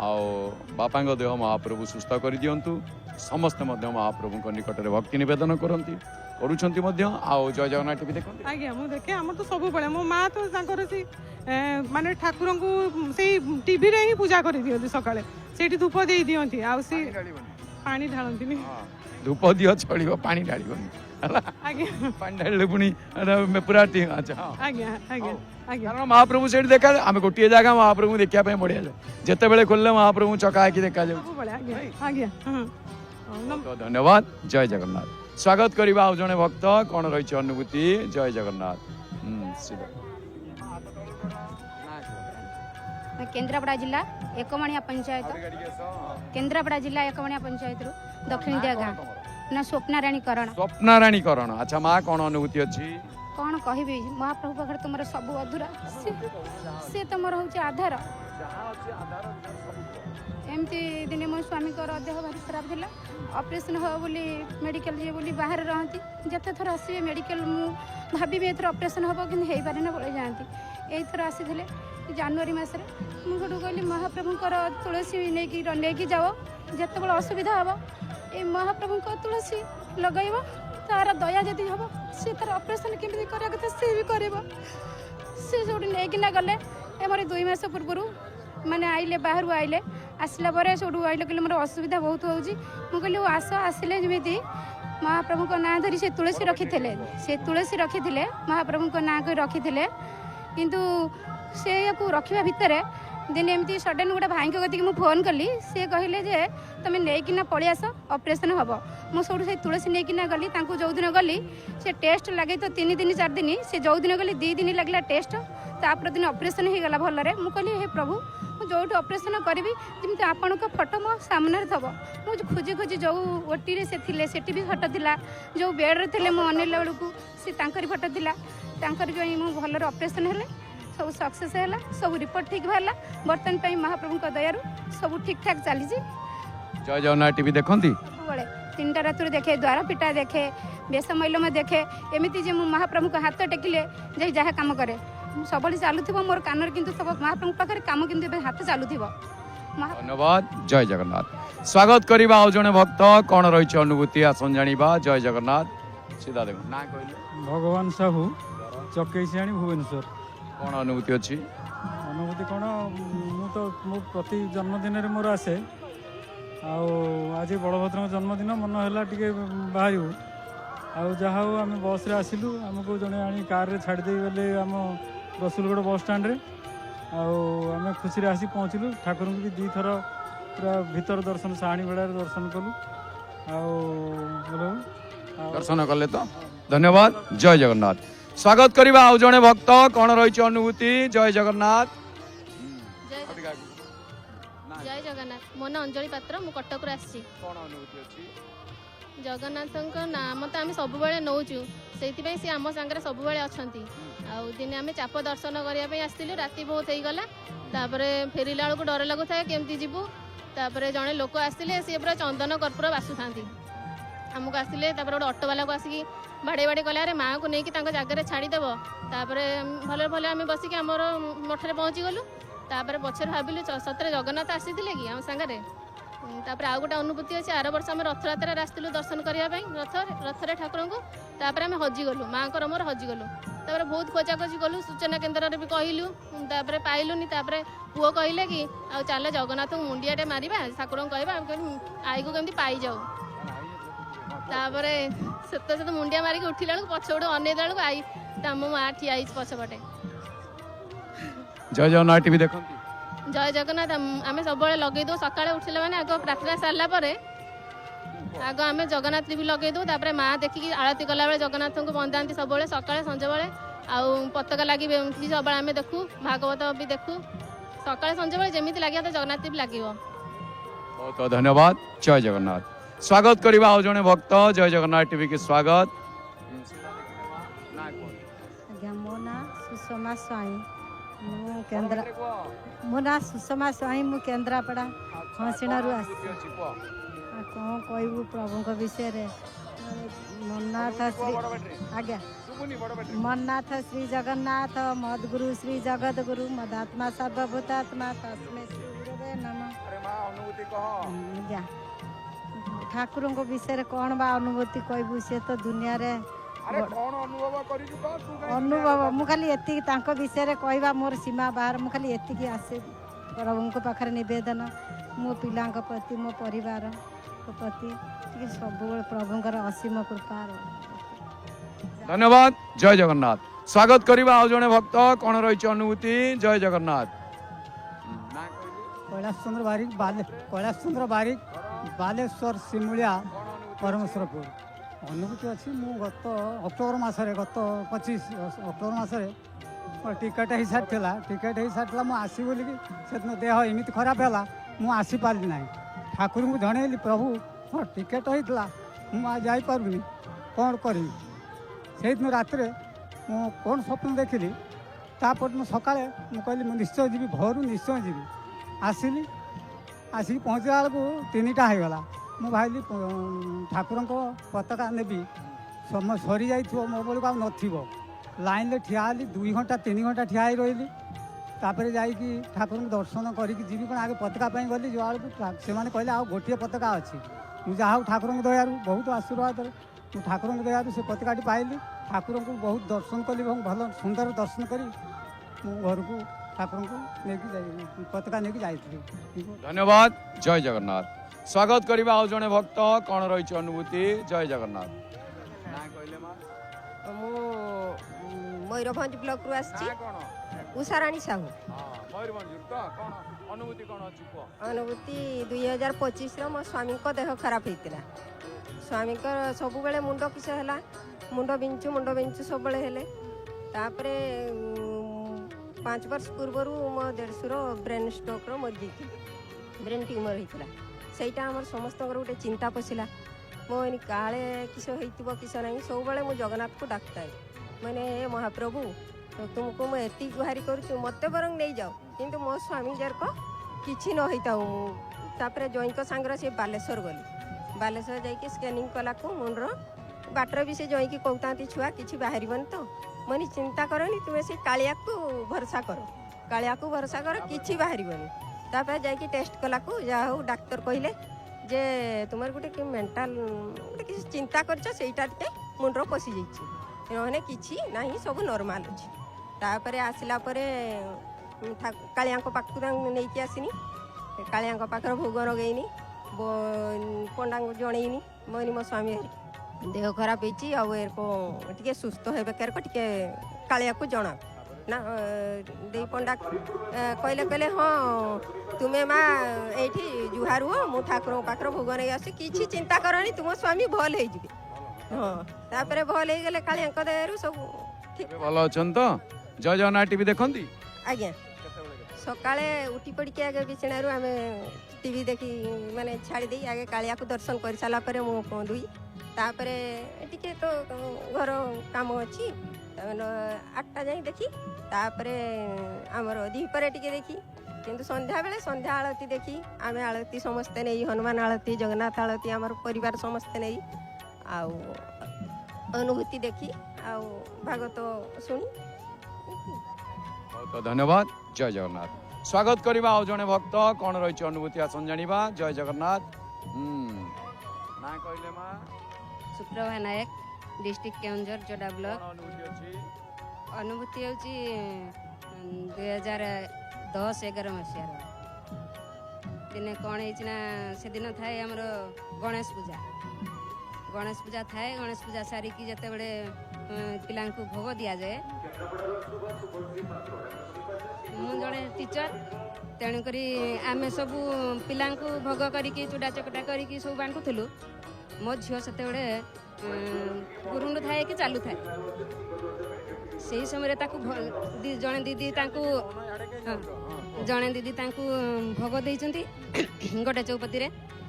ଆଉ ବାପାଙ୍କ ଦେହ ମହାପ୍ରଭୁ ସୁସ୍ଥ କରିଦିଅନ୍ତୁ ସମସ୍ତେ ମଧ୍ୟ ମହାପ୍ରଭୁଙ୍କ ନିକଟରେ ଭକ୍ତି ନିବେଦନ କରୁଛନ୍ତି ମଧ୍ୟ ଆଉ ଜୟ ଜଗନ୍ନାଥ ଟିଭି ଦେଖନ୍ତି ଆଜ୍ଞା ମୁଁ ଦେଖେ ଆମର ତ ସବୁବେଳେ ମୋ ମା ତ ତାଙ୍କର ସେଇ ମାନେ ଠାକୁରଙ୍କୁ ସେଇ ଟିଭିରେ ହିଁ ପୂଜା କରିଦିଅନ୍ତି ସକାଳେ ସେଇଠି ଧୂପ ଦେଇ ଦିଅନ୍ତି ଆଉ ସେ ପାଣି ଢାଳନ୍ତିନି ଧୂପ ଦିଅ ଚଳିବ ପାଣି ଢାଳିବନି ହେଲା ଆଜ୍ଞା ପାଣି ଢାଳିଲେ ପୁଣି ପୁରା ଆଚ୍ଛା ଆଜ୍ଞା ଆଜ୍ଞା ଆଜ୍ଞା କାରଣ ମହାପ୍ରଭୁ ସେଇଠି ଦେଖା ଆମେ ଗୋଟିଏ ଜାଗା ମହାପ୍ରଭୁଙ୍କୁ ଦେଖିବା ପାଇଁ ବଢିଆ ଯାଏ ଯେତେବେଳେ ଖୋଲିଲେ ମହାପ୍ରଭୁ ଚକା ଆଖି ଦେଖାଯାଉଛି ସବୁବେଳେ ଆଜ୍ଞା ଆଜ୍ଞା ଧନ୍ୟବାଦ ଜୟ ଜଗନ୍ନାଥ ସ୍ୱାଗତ କରିବା ଆଉ ଜଣେ ଭକ୍ତ କ'ଣ ରହିଛି ଅନୁଭୂତି ଜୟ ଜଗନ୍ନାଥ କେନ୍ଦ୍ରାପଡ଼ା ଜିଲ୍ଲା ଏକମାଣିଆ ପଞ୍ଚାୟତ କେନ୍ଦ୍ରାପଡ଼ା ଜିଲ୍ଲା ଏକମାଣିଆ ପଞ୍ଚାୟତରୁ ଦକ୍ଷିଣ ଦିଆ ଗାଁ ନା ସ୍ୱପ୍ନାରାଣୀ କରଣ ଆଚ୍ଛା ମା କ'ଣ ଅନୁଭୂତି ଅଛି କ'ଣ କହିବି ମହାପ୍ରଭୁ ପାଖରେ ତୁମର ସବୁ ଅଧୁରା ସେ ତୁମର ହେଉଛି ଆଧାର ଏମିତି ଦିନେ ମୋ ସ୍ୱାମୀଙ୍କର ଦେହ ଭାରି ଖରାପ ଥିଲା ଅପରେସନ୍ ହେବ ବୋଲି ମେଡ଼ିକାଲ ଯିବେ ବୋଲି ବାହାରେ ରହନ୍ତି ଯେତେ ଥର ଆସିବେ ମେଡ଼ିକାଲ ମୁଁ ଭାବିବି ଏଥର ଅପରେସନ୍ ହେବ କିନ୍ତୁ ହେଇପାରେନା ପଳେଇ ଯାଆନ୍ତି ଏଇଥର ଆସିଥିଲେ ଜାନୁଆରୀ ମାସରେ ମୁଁ ସେଠୁ କହିଲି ମହାପ୍ରଭୁଙ୍କର ତୁଳସୀ ନେଇକି ଯାଅ ଯେତେବେଳେ ଅସୁବିଧା ହେବ ଏଇ ମହାପ୍ରଭୁଙ୍କ ତୁଳସୀ ଲଗାଇବ ତାର ଦୟା ଯଦି ହେବ ସେ ତାର ଅପରେସନ୍ କେମିତି କରିବା କଥା ସେ ବି କରିବ ସେ ସେଠୁ ନେଇକିନା ଗଲେ ଆମର 2 ମାସ ପୂର୍ବରୁ ମାନେ ଆଇଲେ ବାହାରୁ ଆସିଲା ପରେ ସେଠୁ ଆଇଲେ କହିଲେ ମୋର ଅସୁବିଧା ବହୁତ ହେଉଛି ମୁଁ କହିଲି ଆସିଲେ ଯେମିତି ମହାପ୍ରଭୁଙ୍କ ନାଁ ଧରି ସେ ତୁଳସୀ ରଖିଥିଲେ ମହାପ୍ରଭୁଙ୍କ ନାଁ କରି ରଖିଥିଲେ କିନ୍ତୁ ସେଇଆକୁ ରଖିବା ଭିତରେ ଦିନେ ଏମିତି ସଡନ୍ ଗୋଟେ ଭାଇଙ୍କ କତିକି ମୁଁ ଫୋନ୍ କଲି ସେ କହିଲେ ଯେ ତମେ ନେଇକିନା ପଳେଇ ଆସ ଅପରେସନ୍ ହେବ ମୁଁ ସେଠୁ ସେ ତୁଳସୀ ନେଇକିନା ଗଲି ତାଙ୍କୁ ଯେଉଁଦିନ ଗଲି ସେ ଟେଷ୍ଟ ଲାଗେ ତ 3 ଦିନ 4 ଦିନ ସେ ଯେଉଁଦିନ ଗଲି 2 ଦିନ ଲାଗିଲା ଟେଷ୍ଟ ତାପର ଦିନ ଅପରେସନ୍ ହେଇଗଲା ଭଲରେ ମୁଁ କହିଲି ହେ ପ୍ରଭୁ ମୁଁ ଯେଉଁଠି ଅପରେସନ୍ କରିବି ଯେମିତି ଆପଣଙ୍କ ଫଟୋ ମୋ ସାମ୍ନାରେ ଥବ ମୁଁ ଖୋଜି ଯେଉଁ ଓଟିରେ ସେ ଥିଲେ ସେଠି ବି ଫଟୋ ଥିଲା ଯେଉଁ ବେଡ଼୍ରେ ଥିଲେ ମୁଁ ଅନେଇଲା ବେଳକୁ ସେ ତାଙ୍କରି ଫଟୋ ଥିଲା ତାଙ୍କର ପାଇଁ ମୁଁ ଭଲରେ ଅପରେସନ୍ ହେଲେ ସବୁ ସକ୍ସେସ୍ ହେଲା ସବୁ ରିପୋର୍ଟ ଠିକ୍ ବାହାରିଲା ବର୍ତ୍ତମାନ ପାଇଁ ମହାପ୍ରଭୁଙ୍କ ଦୟାରୁ ସବୁ ଠିକ୍ ଠାକ୍ ଚାଲିଛି ଜୟ ଜଗନ୍ନାଥ ଟିଭି ଦେଖନ୍ତି ସବୁବେଳେ 3ଟା ରାତିରୁ ଦେଖେ ଦ୍ୱାର ପିଟା ଦେଖେ ବେଶ ମୈଲମ ଦେଖେ ଏମିତି ଯେ ମୁଁ ମହାପ୍ରଭୁଙ୍କ ହାତ ଟେକିଲେ ଯାଇ ଯାହା କାମ କରେ ସବୁବେଳେ ଚାଲୁଥିବ ମୋର କାନରେ କିନ୍ତୁ ସବୁ ମହାପ୍ରଭୁଙ୍କ ପାଖରେ କାମ କିନ୍ତୁ ଏବେ ହାତ ଚାଲୁଥିବ ধন্যবাদ জয় জগন্নাথ স্বাগত করিবা আউ জনে ভক্ত কোন রয়েছে অনুভূতি আসন জানিবা জয় জগন্নাথ সিধা দেখুন না কইলে ভগবান সাহু চকেইশাণী ভুবনেশ্বর কোন অনুভূতি ଅଛି ଅନୁଭୂତି କ'ଣ ମୁଁ ତ ମୋ ପ୍ରତି ଜନ୍ମଦିନରେ ମୋର ଆସେ ଆଉ ଆଜି ବଳଭଦ୍ରଙ୍କ ଜନ୍ମଦିନ ମନ ହେଲା ଟିକେ ବାହାରିବୁ ଆଉ ଯାହା ହଉ ଆମେ ବସ୍ରେ ଆସିଲୁ ଆମକୁ ଜଣେ ଆଣି କାର୍ରେ ଛାଡ଼ିଦେଇ ଗଲେ ଆମ ରସୁଲଗଡ଼ ବସ୍ ଷ୍ଟାଣ୍ଡରେ ଆଉ ଆମେ ଖୁସିରେ ଆସି ପହଞ୍ଚିଲୁ ଠାକୁରଙ୍କୁ ବି 2 ଥର ପୁରା ଭିତର ଦର୍ଶନ ସାହାଣୀ ବେଳାରେ ଦର୍ଶନ କଲୁ ଆଉ দর্শন কলে তো ধন্যবাদ জয় জগন্নাথ স্বাগত করিবা আউ জনে ভক্ত কোন রয়েছে অনুভূতি জয় জগন্নাথ জয় জগন্নাথ ମୋ ନାଁ ଅଞ୍ଜଳି ପାତ୍ର ମୁଁ କଟକରୁ ଆସିଛି কোন অনুভূতি ଅଛି ଜଗନ୍ନାଥଙ୍କ ନାମ ତ ଆମେ ସବୁବେଳେ ନେଉଛୁ ସେଇଥିପାଇଁ ସେ ଆମ ସାଙ୍ଗରେ ସବୁବେଳେ ଅଛନ୍ତି ଆଉ ଦିନେ ଆମେ ଚାପ ଦର୍ଶନ କରିବା ପାଇଁ ଆସିଥିଲୁ ରାତି ବହୁତ ହେଇଗଲା ତାପରେ ଫେରିଲା ବେଳକୁ ଡର ଲାଗୁଥାଏ କେମିତି ଯିବୁ ତାପରେ ଜଣେ ଲୋକ ଆସିଥିଲେ ସିଏ ପୁରା ଚନ୍ଦନ କର୍ପୂର ବାସୁଥାନ୍ତି ଆମକୁ ଆସିଲେ ତାପରେ ଗୋଟେ ଅଟୋବାଲାକୁ ଆସିକି ବାଡ଼େଇ ବାଡ଼େଇ କଲେ ଆରେ ମାଆକୁ ନେଇକି ତାଙ୍କ ଜାଗାରେ ଛାଡ଼ିଦେବ ତାପରେ ଭଲରେ ଭଲ ଆମେ ବସିକି ଆମର ମଠରେ ପହଞ୍ଚିଗଲୁ ତାପରେ ପଛରେ ଭାବିଲୁ ସତରେ ଜଗନ୍ନାଥ ଆସିଥିଲେ କି ଆମ ସାଙ୍ଗରେ ତାପରେ ଆଉ ଗୋଟେ ଅନୁଭୂତି ଅଛି ଆର ବର୍ଷ ଆମେ ରଥଯାତ୍ରାରେ ଆସିଥିଲୁ ଦର୍ଶନ କରିବା ପାଇଁ ରଥରେ ଠାକୁରଙ୍କୁ ତାପରେ ଆମେ ହଜିଗଲୁ ମାଆଙ୍କର ମୋର ହଜିଗଲୁ ତାପରେ ବହୁତ ଖୋଜାଖୋଜି କଲୁ ସୂଚନା କେନ୍ଦ୍ରରେ ବି କହିଲୁ ତାପରେ ପାଇଲୁନି ତାପରେ ପୁଅ କହିଲେ କି ଆଉ ଚାଲ ଜଗନ୍ନାଥଙ୍କୁ ମୁଣ୍ଡିଆଟେ ମାରିବା ଠାକୁରଙ୍କୁ କହିବା ଆଈକୁ କେମିତି ପାଇଯାଉ ତାପରେ ସେତ ମୁଣ୍ଡିଆ ମାରିକି ଉଠିଲା ବେଳକୁ ପଛପଟୁ ଅନେଇଲା ବେଳକୁ ଆଈ ମୋ ମା ଠିଆ ହେଇଛି ପଛପଟେ জয় জগন্নাথ টিভি দেখନ୍ତି ଜୟ ଜଗନ୍ନାଥ ଆମେ ସବୁବେଳେ ଲଗେଇ ଦେଉ ସକାଳେ ଉଠିଲା ମାନେ ଆଗ ପ୍ରାର୍ଥନା ସାରିଲା ପରେ ଆଗ ଆମେ ଜଗନ୍ନାଥ ଟିଭି ଲଗେଇ ଦେଉ ତାପରେ ମା ଦେଖିକି ଆଳତି କଲାବେଳେ ଜଗନ୍ନାଥଙ୍କୁ ବନ୍ଦାନ୍ତି ସବୁବେଳେ ସକାଳେ ସଞ୍ଜବେଳେ ଆଉ ପତାକା ଲାଗି ବି ସବୁବେଳେ ଆମେ ଦେଖୁ ଭାଗବତ ବି ଦେଖୁ ସକାଳେ ସଞ୍ଜବେଳେ ଯେମିତି ଲାଗିବ ତ ଜଗନ୍ନାଥ ଟିଭି ଲାଗିବ ବହୁତ ବହୁତ ଧନ୍ୟବାଦ ଜୟ ଜଗନ୍ନାଥ ସ୍ୱାଗତ କରିବା ଆଉ ଜଣେ ଭକ୍ତ ଜୟ ଜଗନ୍ନାଥ ଟିଭି କି ସ୍ୱାଗତ ଆଜ୍ଞା ମୋ ନାଁ ସୁଷମା ସ୍ୱାଇଁ ମୋ ନାଁ ସୁଷମା ସ୍ୱାଇଁ ମୁଁ କେନ୍ଦ୍ରାପଡ଼ା ହସିଣାରୁ ଆସିଛି ଆଉ କ'ଣ କହିବୁ ପ୍ରଭୁଙ୍କ ବିଷୟରେ ମନ୍ନାଥ ଶ୍ରୀ ଆଜ୍ଞା ମନ୍ନାଥ ଶ୍ରୀ ଜଗନ୍ନାଥ ମଦଗୁରୁ ଶ୍ରୀ ଜଗତଗୁରୁ ମଦାତ୍ମା ସର୍ବଭୂତାତ୍ମା ତସ୍ମୈ ଶ୍ରୀ ଗୁରବେ ନମଃ ଆଜ୍ଞା ଠାକୁରଙ୍କ ବିଷୟରେ କ'ଣ ବା ଅନୁଭୂତି କହିବୁ ସେ ତ ଦୁନିଆରେ ଅନୁଭବ ମୁଁ ଖାଲି ଏତିକି ତାଙ୍କ ବିଷୟରେ କହିବା ମୋର ସୀମା ବାହାର ମୁଁ ଖାଲି ଏତିକି ଆସେ ପ୍ରଭୁଙ୍କ ପାଖରେ ନିବେଦନ ମୋ ପିଲାଙ୍କ ପ୍ରତି ମୋ ପରିବାରଙ୍କ ପ୍ରତି ଟିକେ ସବୁବେଳେ ପ୍ରଭୁଙ୍କର ଅସୀମ କୃପା ଧନ୍ୟବାଦ ଜୟ ଜଗନ୍ନାଥ ସ୍ୱାଗତ କରିବା ଆଉ ଜଣେ ଭକ୍ତ କ'ଣ ରହିଛି ଅନୁଭୂତି ଜୟ ଜଗନ୍ନାଥ କୈଳାସଚନ୍ଦ୍ର ବାରିକ ବାଲେଶ୍ୱର ଶିମୁଳିଆ ପରମେଶ୍ୱରପୁର ଅନୁଭୂତି ଅଛି ମୁଁ ଗତ ଅକ୍ଟୋବର ମାସରେ ଗତ 25 ଅକ୍ଟୋବର ମାସରେ ଟିକେଟ୍ ହେଇସାରିଥିଲା ମୁଁ ଆସିବି ବୋଲିକି ସେଦିନ ଦେହ ଏମିତି ଖରାପ ହେଲା ମୁଁ ଆସିପାରିଲି ନାହିଁ ଠାକୁରଙ୍କୁ ଜଣେଇଲି ପ୍ରଭୁ ହଁ ଟିକେଟ୍ ହେଇଥିଲା ମୁଁ ଯାଇପାରୁନି କ'ଣ କରିବି ସେଇଦିନ ରାତିରେ ମୁଁ କ'ଣ ସ୍ୱପ୍ନ ଦେଖିଲି ତାପରଦିନ ସକାଳେ ମୁଁ କହିଲି ମୁଁ ନିଶ୍ଚୟ ଯିବି ଭୋରୁ ନିଶ୍ଚୟ ଯିବି ଆସିକି ପହଞ୍ଚିଲା ବେଳକୁ 3ଟା ହେଇଗଲା ମୁଁ ଭାବିଲି ଠାକୁରଙ୍କ ପତାକା ନେବି ସମୟ ସରିଯାଇଥିବ ମୋ ବେଳକୁ ଆଉ ନଥିବ ଲାଇନ୍ରେ ଠିଆ ହେଲି 2 ଘଣ୍ଟା 3 ଘଣ୍ଟା ଠିଆ ହେଇ ରହିଲି ତାପରେ ଯାଇକି ଠାକୁରଙ୍କୁ ଦର୍ଶନ କରିକି ଯିବି କ'ଣ ଆଗେ ପତାକା ପାଇଁ ଗଲି ଯେଉଁବେଳକୁ ସେମାନେ କହିଲେ ଆଉ ଗୋଟିଏ ପତାକା ଅଛି ମୁଁ ଯାହା ହଉ ଠାକୁରଙ୍କ ଦୟାରୁ ବହୁତ ଆଶୀର୍ବାଦରେ ମୁଁ ଠାକୁରଙ୍କ ଦୟାରୁ ସେ ପତାକାଟି ପାଇଲି ଠାକୁରଙ୍କୁ ବହୁତ ଦର୍ଶନ କଲି ଏବଂ ଭଲ ସୁନ୍ଦର ଦର୍ଶନ କରି ମୁଁ ଘରକୁ ଠାକୁରଙ୍କୁ ନେଇକି ପତାକା ନେଇକି ଯାଇଥିଲି ଧନ୍ୟବାଦ ଜୟ ଜଗନ୍ନାଥ ସ୍ୱାଗତ କରିବା ଆଉ ଜଣେ ଭକ୍ତ କ'ଣ ରହିଛି ଅନୁଭୂତି ଜୟ ଜଗନ୍ନାଥ ମୁଁ ମୟୂରଭଞ୍ଜ ବ୍ଲକରୁ ଆସିଛି ଉଷାରାଣୀ ସାହୁ ଅନୁଭୂତି 2025ର ମୋ ସ୍ୱାମୀଙ୍କ ଦେହ ଖରାପ ହେଇଥିଲା ସ୍ୱାମୀଙ୍କର ସବୁବେଳେ ମୁଣ୍ଡ କିସ ହେଲା ମୁଣ୍ଡ ବିଞ୍ଚୁ ସବୁବେଳେ ହେଲେ ତାପରେ 5 ବର୍ଷ ପୂର୍ବରୁ ମୋ ଦେଢ଼ଶୁର ବ୍ରେନ୍ ଷ୍ଟ୍ରୋକ୍ର ମରିଯାଇଥିଲା ବ୍ରେନ୍ ଟ୍ୟୁମର୍ ହେଇଥିଲା ସେଇଟା ଆମର ସମସ୍ତଙ୍କର ଗୋଟେ ଚିନ୍ତା ପଶିଲା ମୋ କାଳେ କିସ ହେଇଥିବ କିସ ନାହିଁ ସବୁବେଳେ ମୁଁ ଜଗନ୍ନାଥକୁ ଡାକୁଥାଏ मैंने हे महाप्रभु तो तुमको मैं एति गुहारी करूँ मत बरंग नहीं जाओ किंतु मो स्वामी जर को किसी न होता तापर जई सांगर से बालेश्वर गली बालेश्वर जाकि स्कैनिंग कला को मुंडर बाटर भी से जई की कहता छुआ कि बाहर तो मनी चिंता करनी तुम्हें से कालिया को भरोसा कर कालिया को भरोसा कर कि बाहर तापर जाकि टेस्ट कला को जा हो डाक्तर कहले जे तुम गोटे मेंटाल गोटे किसी चिंता करटा मुंडर पशि जाने कि ना सब नॉर्मल अच्छी तापर आसला कालिया पाखक नहीं आसनी कालिया पाखर भोग लगेनी पंडा जनईनी मनी मो स्वामी देह खराब होती सुस्थ हे बेकार को कालिया को जना ना दे पंडा कहले कहले हाँ तुम्हें माँ ये जुहार हुआ मु ठाकुर पाखर भोग नहीं आस कि चिंता करनी तुम स्वामी भल हो हाँ तापर भल हो गले कालिया दयारू सब ठीक भल अच्छा तो जय जगन्नाथ टीवी देखती आज्ञा सकाळे उठी पड़ी के आगे बिछणारू आम टीवी देखी माने छाड़ी दे आगे कालिया को दर्शन कर सारा पर मु दुई तापर टिके तो घर काम अच्छी 8टा जाए देखी तापर आमर दीपर टिके देखी किंतु संध्या बेले संध्या आलती देखी आम आलती समस्ते नहीं हनुमान आलती जगन्नाथ आलती आमर परिवार समस्ते नहीं आउ अनुभूति देखी आउ भागवत शुणी बहुत धन्यवाद जय जगन्नाथ स्वागत करवा आउ जने भक्त कौन रही अनुभूति आसन जानिबा जय जगन्नाथ ना कहले मा सुप्रभा नायक डिस्ट्रिक्ट केउंझर जोड़ा ब्लॉक अनुभूति होची 2010-11 मसीहार दिने कौन है से दिन थाए आमर गणेश पूजा थाए गणेश पूजा सारिकी जिते बड़े पिला भोग दि जाए मु जड़े टीचर तेणुक आम सब पिला भोग करके चूड़ा चकटा करके सब बांटुलु मो झील से गुरुंड थाए कि चालू थाए से समय जड़े दीदी जड़े दीदी भोग देती गोटे चौपती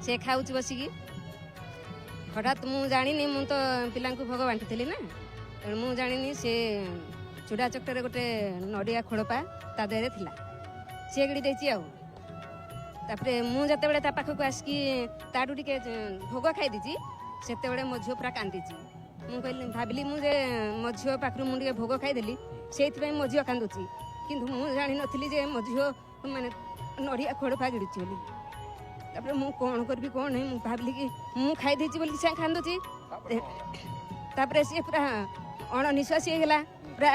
से खाऊ बसिकी हठात मु जानी मु तो पिला भोग बांटी ना तेणु मु जानी से चूड़ा चकटे गोटे नड़िया खोड़पा ता देहरे थिला सी गड़ी देती आउे मुझे पाखक आसिकी ताठू टे भोग खाई देती से मो झील पूरा कांदी मुझे भाविली मुझे मो झील पाखर मुझे भोग खाईदेली से मो झील कांदुची कि मुझे जानी नी मो झील माने नड़िया खोड़पा गिड़ुची बोली मु कौन करी कौन नहीं भाविली कि मु खाई देती बोली से कांदुची तापर सी पूरा अणनिश्वासी होगा पूरा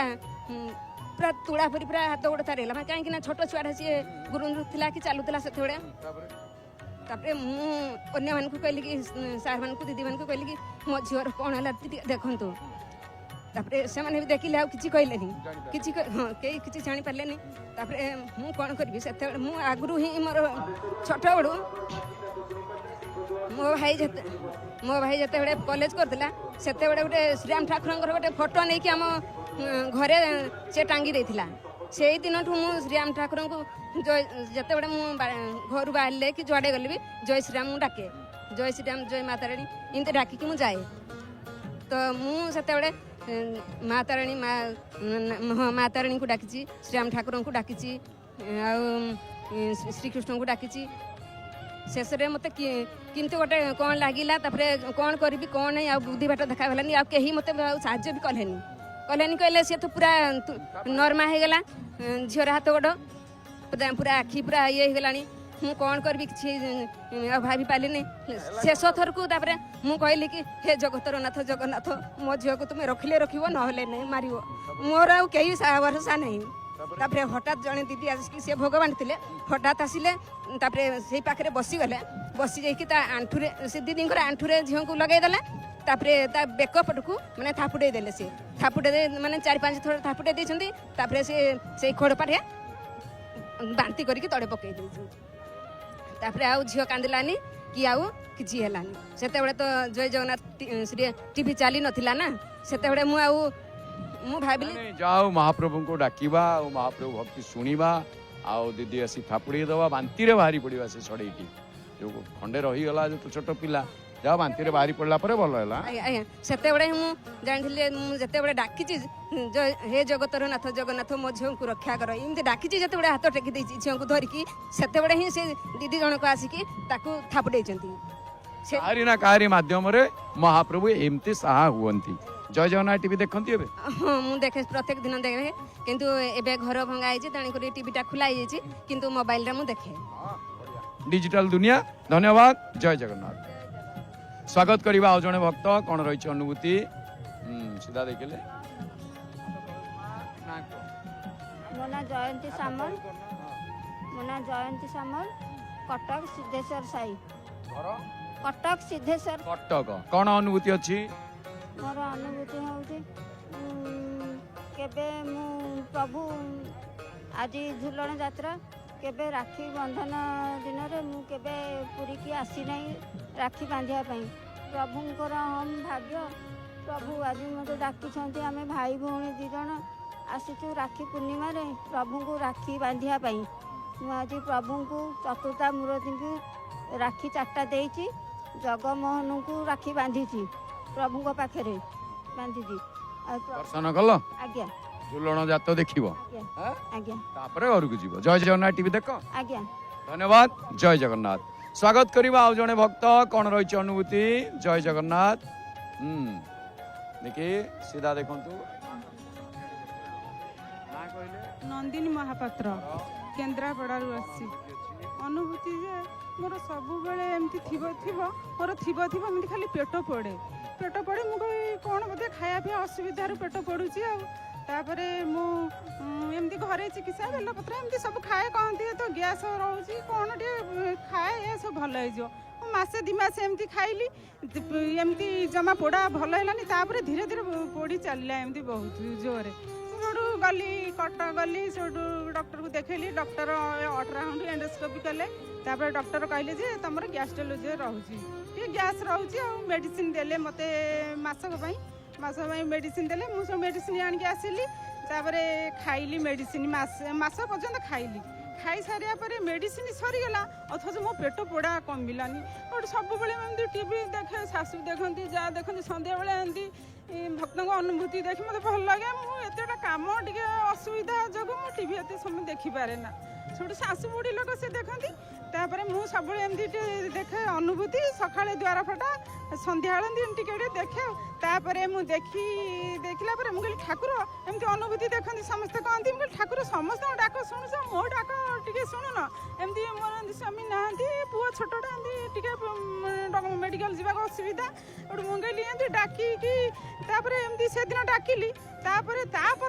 पूरा तुड़ा परी पूरा हाथ गोड़ तार कहीं छोट छुआ सी गुरुंड थी कि चलुला से मुझे मान कहली कि सार मान दीदी मान कहली कि मो झीवर कौन है देखु तापर से भी देखिले आ कि कहले कि हाँ कई कि जानी पारे मुझे कौन करी से आगु ही मोर छोट बड़ू मो भाई जिते कॉलेज करता से गोटे श्रीराम ठाकुर गोटे फोटो नहीं कि आम घरे से टांगी देथिला से दिन मु श्रीराम ठाकुर को जिते घर बाहर कि जुआड़े गली भी जय श्रीराम डाके जय श्रीराम जय माता रानी इमती डाकिकी मुझे जाए तो मुझे माता रानी माता रानी को डाकी श्रीराम ठाकुर को डाकी श्रीकृष्ण को डाकी शेष में मत किंतु गोटे कौन लगिला कौन करी कौन नहीं बुद्धि बाट देखागलानी आई मत साहय भी कलेनी कहले सी तो पूरा नर्मा हो गला झीर हाथ गोड़ पूरा आखि पूरा ये हो गला मु कौन करी कि भाभी पारिनी शेष थर को मु कहली कि हे जगतर नाथ जगन्नाथ मो झील को तुम्हें रखिले रखिबो नहले नहीं मार मोर आ कहीं भरोसा नहीं तापर हठात जड़े दीदी आसिक सी भोग बांटी हठात आसिले से पाखे बसीगले बसी जाइए आंठुरे से दीदी आंठुरे झील को लगेदेला तापर बेक पटकू मैंने थापुटे देले से थापुटे माने 4-5 थर थापुटे देछंती तापर से खोड़पाठे बांती करके तड़े पकई देछन तापर आउ झील कांदिलानी कि आउ किछि हेलानी सेते तो जय जगन्नाथ श्री टीवी चली नथिला ना सेते मु आउ मु भाबिली जाओ महाप्रभु को डाकिबा और महाप्रभु भक्ति सुनिबा आउ दीदी आसी थापुड़ी दवा बांती रे बाहरी पड़वा से छड़ेकी जो खंडे रही गला जो छोट पिला ଯାହା ବାନ୍ତିରେ ବାହାରି ପଡ଼ିଲା ପରେ ଭଲ ହେଲା। ଆଜ୍ଞା ଆଜ୍ଞା ସେତେବେଳେ ମୁଁ ଜାଣିଥିଲି ମୁଁ ଯେତେବେଳେ ଡାକିଛି ହେ ଜଗତର ନାଥ ଜଗନ୍ନାଥ ମୋ ଝିଅଙ୍କୁ ରକ୍ଷା କର ଏମିତି ଡାକିଛି ଯେତେବେଳେ ହାତ ଟେକି ଦେଇଛି ଝିଅଙ୍କୁ ଧରିକି ସେତେବେଳେ ହିଁ ସେ ଦିଦି ଜଣକ ଆସିକି ତାକୁ ଥାପୁଡ଼େଇଛନ୍ତି। କାହାରି ନା କାହାରି ମାଧ୍ୟମରେ ମହାପ୍ରଭୁ ଏମିତି ସାହା ହୁଅନ୍ତି। ଜୟ ଜଗନ୍ନାଥ ଟିଭି ଦେଖନ୍ତି ଏବେ? ହଁ ମୁଁ ଦେଖେ ପ୍ରତ୍ୟେକ ଦିନ ଦେଖେ କିନ୍ତୁ ଏବେ ଘର ଭଙ୍ଗା ହେଇଛି ତେଣୁକରି ଟିଭିଟା ଖୋଲା ହେଇଯାଇଛି କିନ୍ତୁ ମୋବାଇଲରେ ମୁଁ ଦେଖେ। डिजिटल दुनिया धन्यवाद। जय जगन्नाथ। स्वागत करिबा आ जने भक्त कोन रहिछ अनुभूति सीधा देखले मो ना जयंती सामल कटक सिद्धेश्वर साई कटक सिद्धेश्वर कटक कोन अनुभूति अछि? मोर अनुभूति होउछि केबे मु प्रभु आज झुलण यात्रा केबे राखी बंधन दिन में मुझे पुरी की आसी नहीं राखी बांधिया प्रभुंर हम भाग्य प्रभु आज मत डाकी आम भाई भौणी दिज आसीचु राखी पूर्णिमा रे प्रभु को राखी बांधिया आज प्रभु को चतुर्था मूर्ति को राखी 4टा देची जगमोहन को राखी बांधी प्रभु पाखे बांधी दर्शन कल आज्ञा झुलण जात देखिबो आज्ञा तापरे घर को जीवो। जय जगन्नाथ टीवी देख आज्ञा धन्यवाद। जय जगन्नाथ। स्वागत करिबा आ जने भक्त कोन रहिछ अनुभूति? जय जगन्नाथ। देखि सीधा देखंतु ना कहले नंदिनी महापात्र केन्द्रापड़ारू आसी अनुभूति जे मोर सब बेले एमती थिबो मोर थिबो एमती खाली पेट पड़े मु कौन बोधे खाया पिया असुविधार पेट पड़ुची तापरे मु एमती घरे चिकित्सा बेलपत्र एमती सब खाए कहती तो गैस रोची कौन टे खाए ये सब भल हो मसे 2 मास एमती खाइली एमती जमा पोड़ा भल है तापर धीरे धीरे पोड़ी चलला एमती बहुत जोरे सोटू गली कटक गली सोटू डॉक्टर को देखली डॉक्टर अल्ट्रासाउंड एंडोस्कोपी कले तापर डॉक्टर कहले जे तुम गैस्ट्रोलॉजी रोची गैस रोची मेडिसिन देले मते मासक मेडिसिन देले मु सब मेडिसिन आन के आसिली तापर खाइली मेडिसिन मास पर्यंत खाइली खाई सारिया पर मेडिसिन सरीगला अथच मो पेट पोड़ा कमिलानी गोटे सब एमती टीवी देखे शाशु देखती जहाँ देखती सन्ध्या बेले एमती भक्त अनुभूति देखी मत भल लगे मुझे कम टे असुविधा जो मुझे टीवी एत समय देखिपारे ना छोटे शाशु बुढ़ी लोक से देखती तापर मुझे सब देखे अनुभूति सका द्वार फटा सन्ध्या टे देखे तापर मुझे देखला मुझे ठाकुर एमती अनुभूति देखती समस्ते कहती मुझे ठाकुर समस्त डाक शुणुच मो डाक टे शुणुन एमती मोर स्वामी नहांती पुओ छोटा टे मेडिकल जावाक असुविधा मुझे एमती डाकी एमती से दिन डाकिली तापर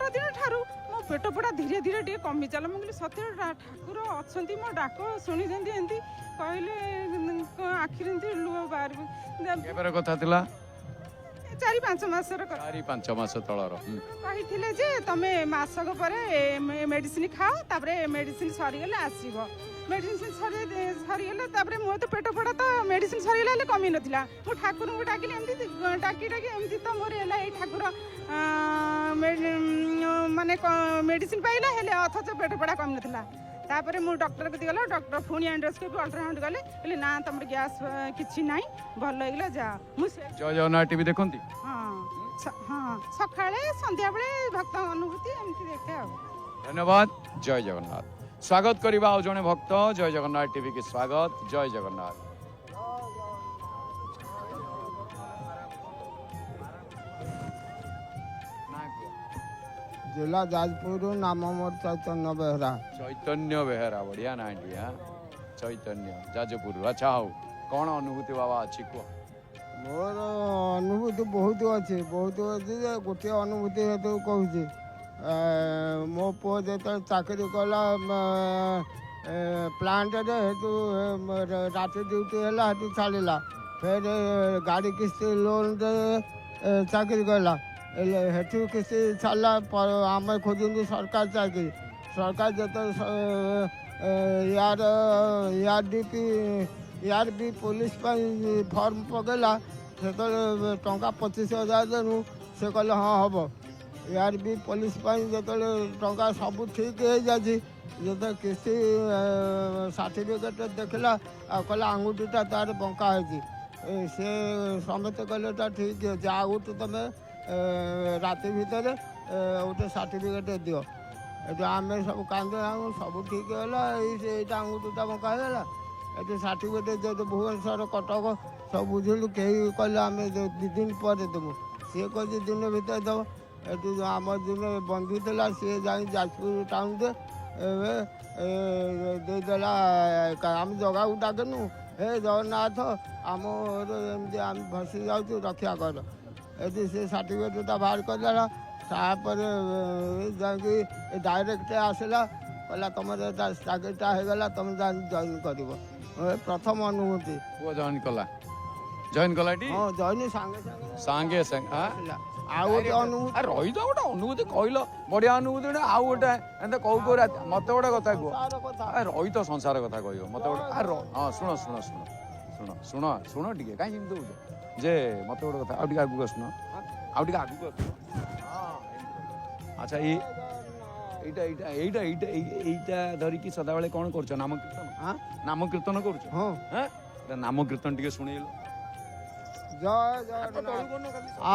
दिन ठारू मो पेट पड़ा धीरे धीरे टे कमी चल मुझे सत्य ठाकुर अच्छा मो डाक शुणी एमती कहले आखिर लुह बाहर कथा थिला 4-5 मास 4-5 मास तलर कही जे तमे मासक परे मेडिसिन खाओ तापर मेडिसिन सरीगले आसीबो मेडिसिन सरीगले तापर मो तो पेट पड़ा तो मेडिसिन सरीगले कमी नथिला मु ठाकुर को डाकिले एमती डाकी एमती तो मोर एला ए ठाकुर माने मेडिसिन पाइला हेले अथच पेट पड़ा कमी नथिला तापर मु डॉक्टर को गला डॉक्टर पुणी एंडोस्कोपी अल्ट्रासाउंड गले कहले ना तुम गैस किछि नाही भल होइला जा मु जय जगन्नाथ टीवी देखंती हाँ सकाळे संध्या बेले भक्त अनुभूति एमती देखे आ धन्यवाद। जय जगन्नाथ। स्वागत करिबा आ जने भक्त जय जगन्नाथ टीवी के स्वागत। जय जगन्नाथ। जिला जाजपुर नाम मोर चैतन्य बेहरा। चैतन्य बेहरा बढ़िया ना चैतन्य जाजपुर। अच्छा हो कौन अनुभूति बाबा अच्छी कह? मोर अनुभूति बहुत अच्छे गोटे अनुभूति हेतु कहूँ मो पुओ जो चाकरी कला प्लांट हेतु राति ड्यूटी है हेतु छाड़ा फिर गाड़ी किस्ती लोन दे चाकरी कला हेतु किसी छाड़ा आम खोजु सरकार चाकरी सरकार जो यार भी पुलिस फॉर्म पकड़ा से टंका 25,000 देनु से कहले हाँ हम यार भी पुलिस जो टंका सब ठीक हो जाए जो किसी सर्टिफिकेट देखला कहला आंगुठीटा तार बंका है ସେ ସମସ୍ତେ କହିଲେ ତା ଠିକ୍ ଅଛି ଆଉ ଗୋଟେ ତୁମେ ରାତି ଭିତରେ ଗୋଟେ ସାର୍ଟିଫିକେଟ୍ ଦିଅ। ଏଠୁ ଆମେ ସବୁ କାନ୍ଦ ସବୁ ଠିକ୍ ହେଲା ଏଇଟା ଆଙ୍ଗୁଠିଟା ବଙ୍କା ହେଇଗଲା। ଏଠି ସାର୍ଟିଫିକେଟ୍ ଯେହେତୁ ଭୁବନେଶ୍ୱର କଟକ ସବୁ ବୁଝିଲୁ କେହି କହିଲେ ଆମେ 2 ଦିନ ପରେ ଦେବୁ। ସିଏ କହିଛି ଦିନ ଭିତରେ ଦେବ। ଏଠୁ ଆମର ଦିନେ ବନ୍ଧୁ ଥିଲା ସିଏ ଯାଇ ଯାଜପୁର ଟାଉନ୍ରେ ଦେଇଦେଲା। ଆମେ ଜଗାକୁ ଡାକିନୁ ହେ ଜଗନ୍ନାଥ ଆମର ଏମିତି ଆମେ ଭସି ଯାଉଛୁ ରକ୍ଷା କର। ଏଠି ସେ ସାର୍ଟିଫିକେଟ୍ଟା ବାହାର କରିଦେଲା। ତାପରେ ଯାଇକି ଡାଇରେକ୍ଟ ଆସିଲା କହିଲା ତୁମର ଏଟା ଚାକିରିଟା ହେଇଗଲା ତୁମେ ଜଏନ୍ କରିବ। ପ୍ରଥମ ଅନୁଭୂତି। ପୁଅ ଜଏନ୍ କଲା ଟି ହଁ ଜଏନ୍ ସାଙ୍ଗେ ସାଙ୍ଗେ ଆଉ ଗୋଟେ ଅନୁଭୂତି ରହିଛ ଗୋଟେ ଅନୁଭୂତି କହିଲ ବଢିଆ ଅନୁଭୂତି ଗୋଟେ ଆଉ ଗୋଟେ ଏମିତି କହୁ କହୁ ମତେ ଗୋଟେ କଥା କୁହ ରହିତ ସଂସାର କଥା କହିବ ମତେ ଗୋଟେ ହଁ ଶୁଣ ଶୁଣ ଶୁଣ ଶୁଣ ଶୁଣ ଶୁଣ ଟିକେ କାହିଁକି ଏମିତି ହଉଛ ଯେ ମତେ ଗୋଟେ କଥା ଆଉ ଟିକେ ଆଗକୁ ଆସୁନ ଆଉ ଟିକେ ଆଗକୁ ଆସୁନ। ଆଚ୍ଛା ଏଇଟା ଏଇଟା ଏଇଟା ଏଇଟା ଏଇଟା ଧରିକି ସଦାବେଳେ କଣ କରୁଛ ନାମ କୀର୍ତ୍ତନ ନାମ କୀର୍ତ୍ତନ କରୁଛ ହଁ ନାମ କୀର୍ତ୍ତନ ଟିକେ ଶୁଣେଇଲ। ଜୟ ଜଗନ୍ନାଥ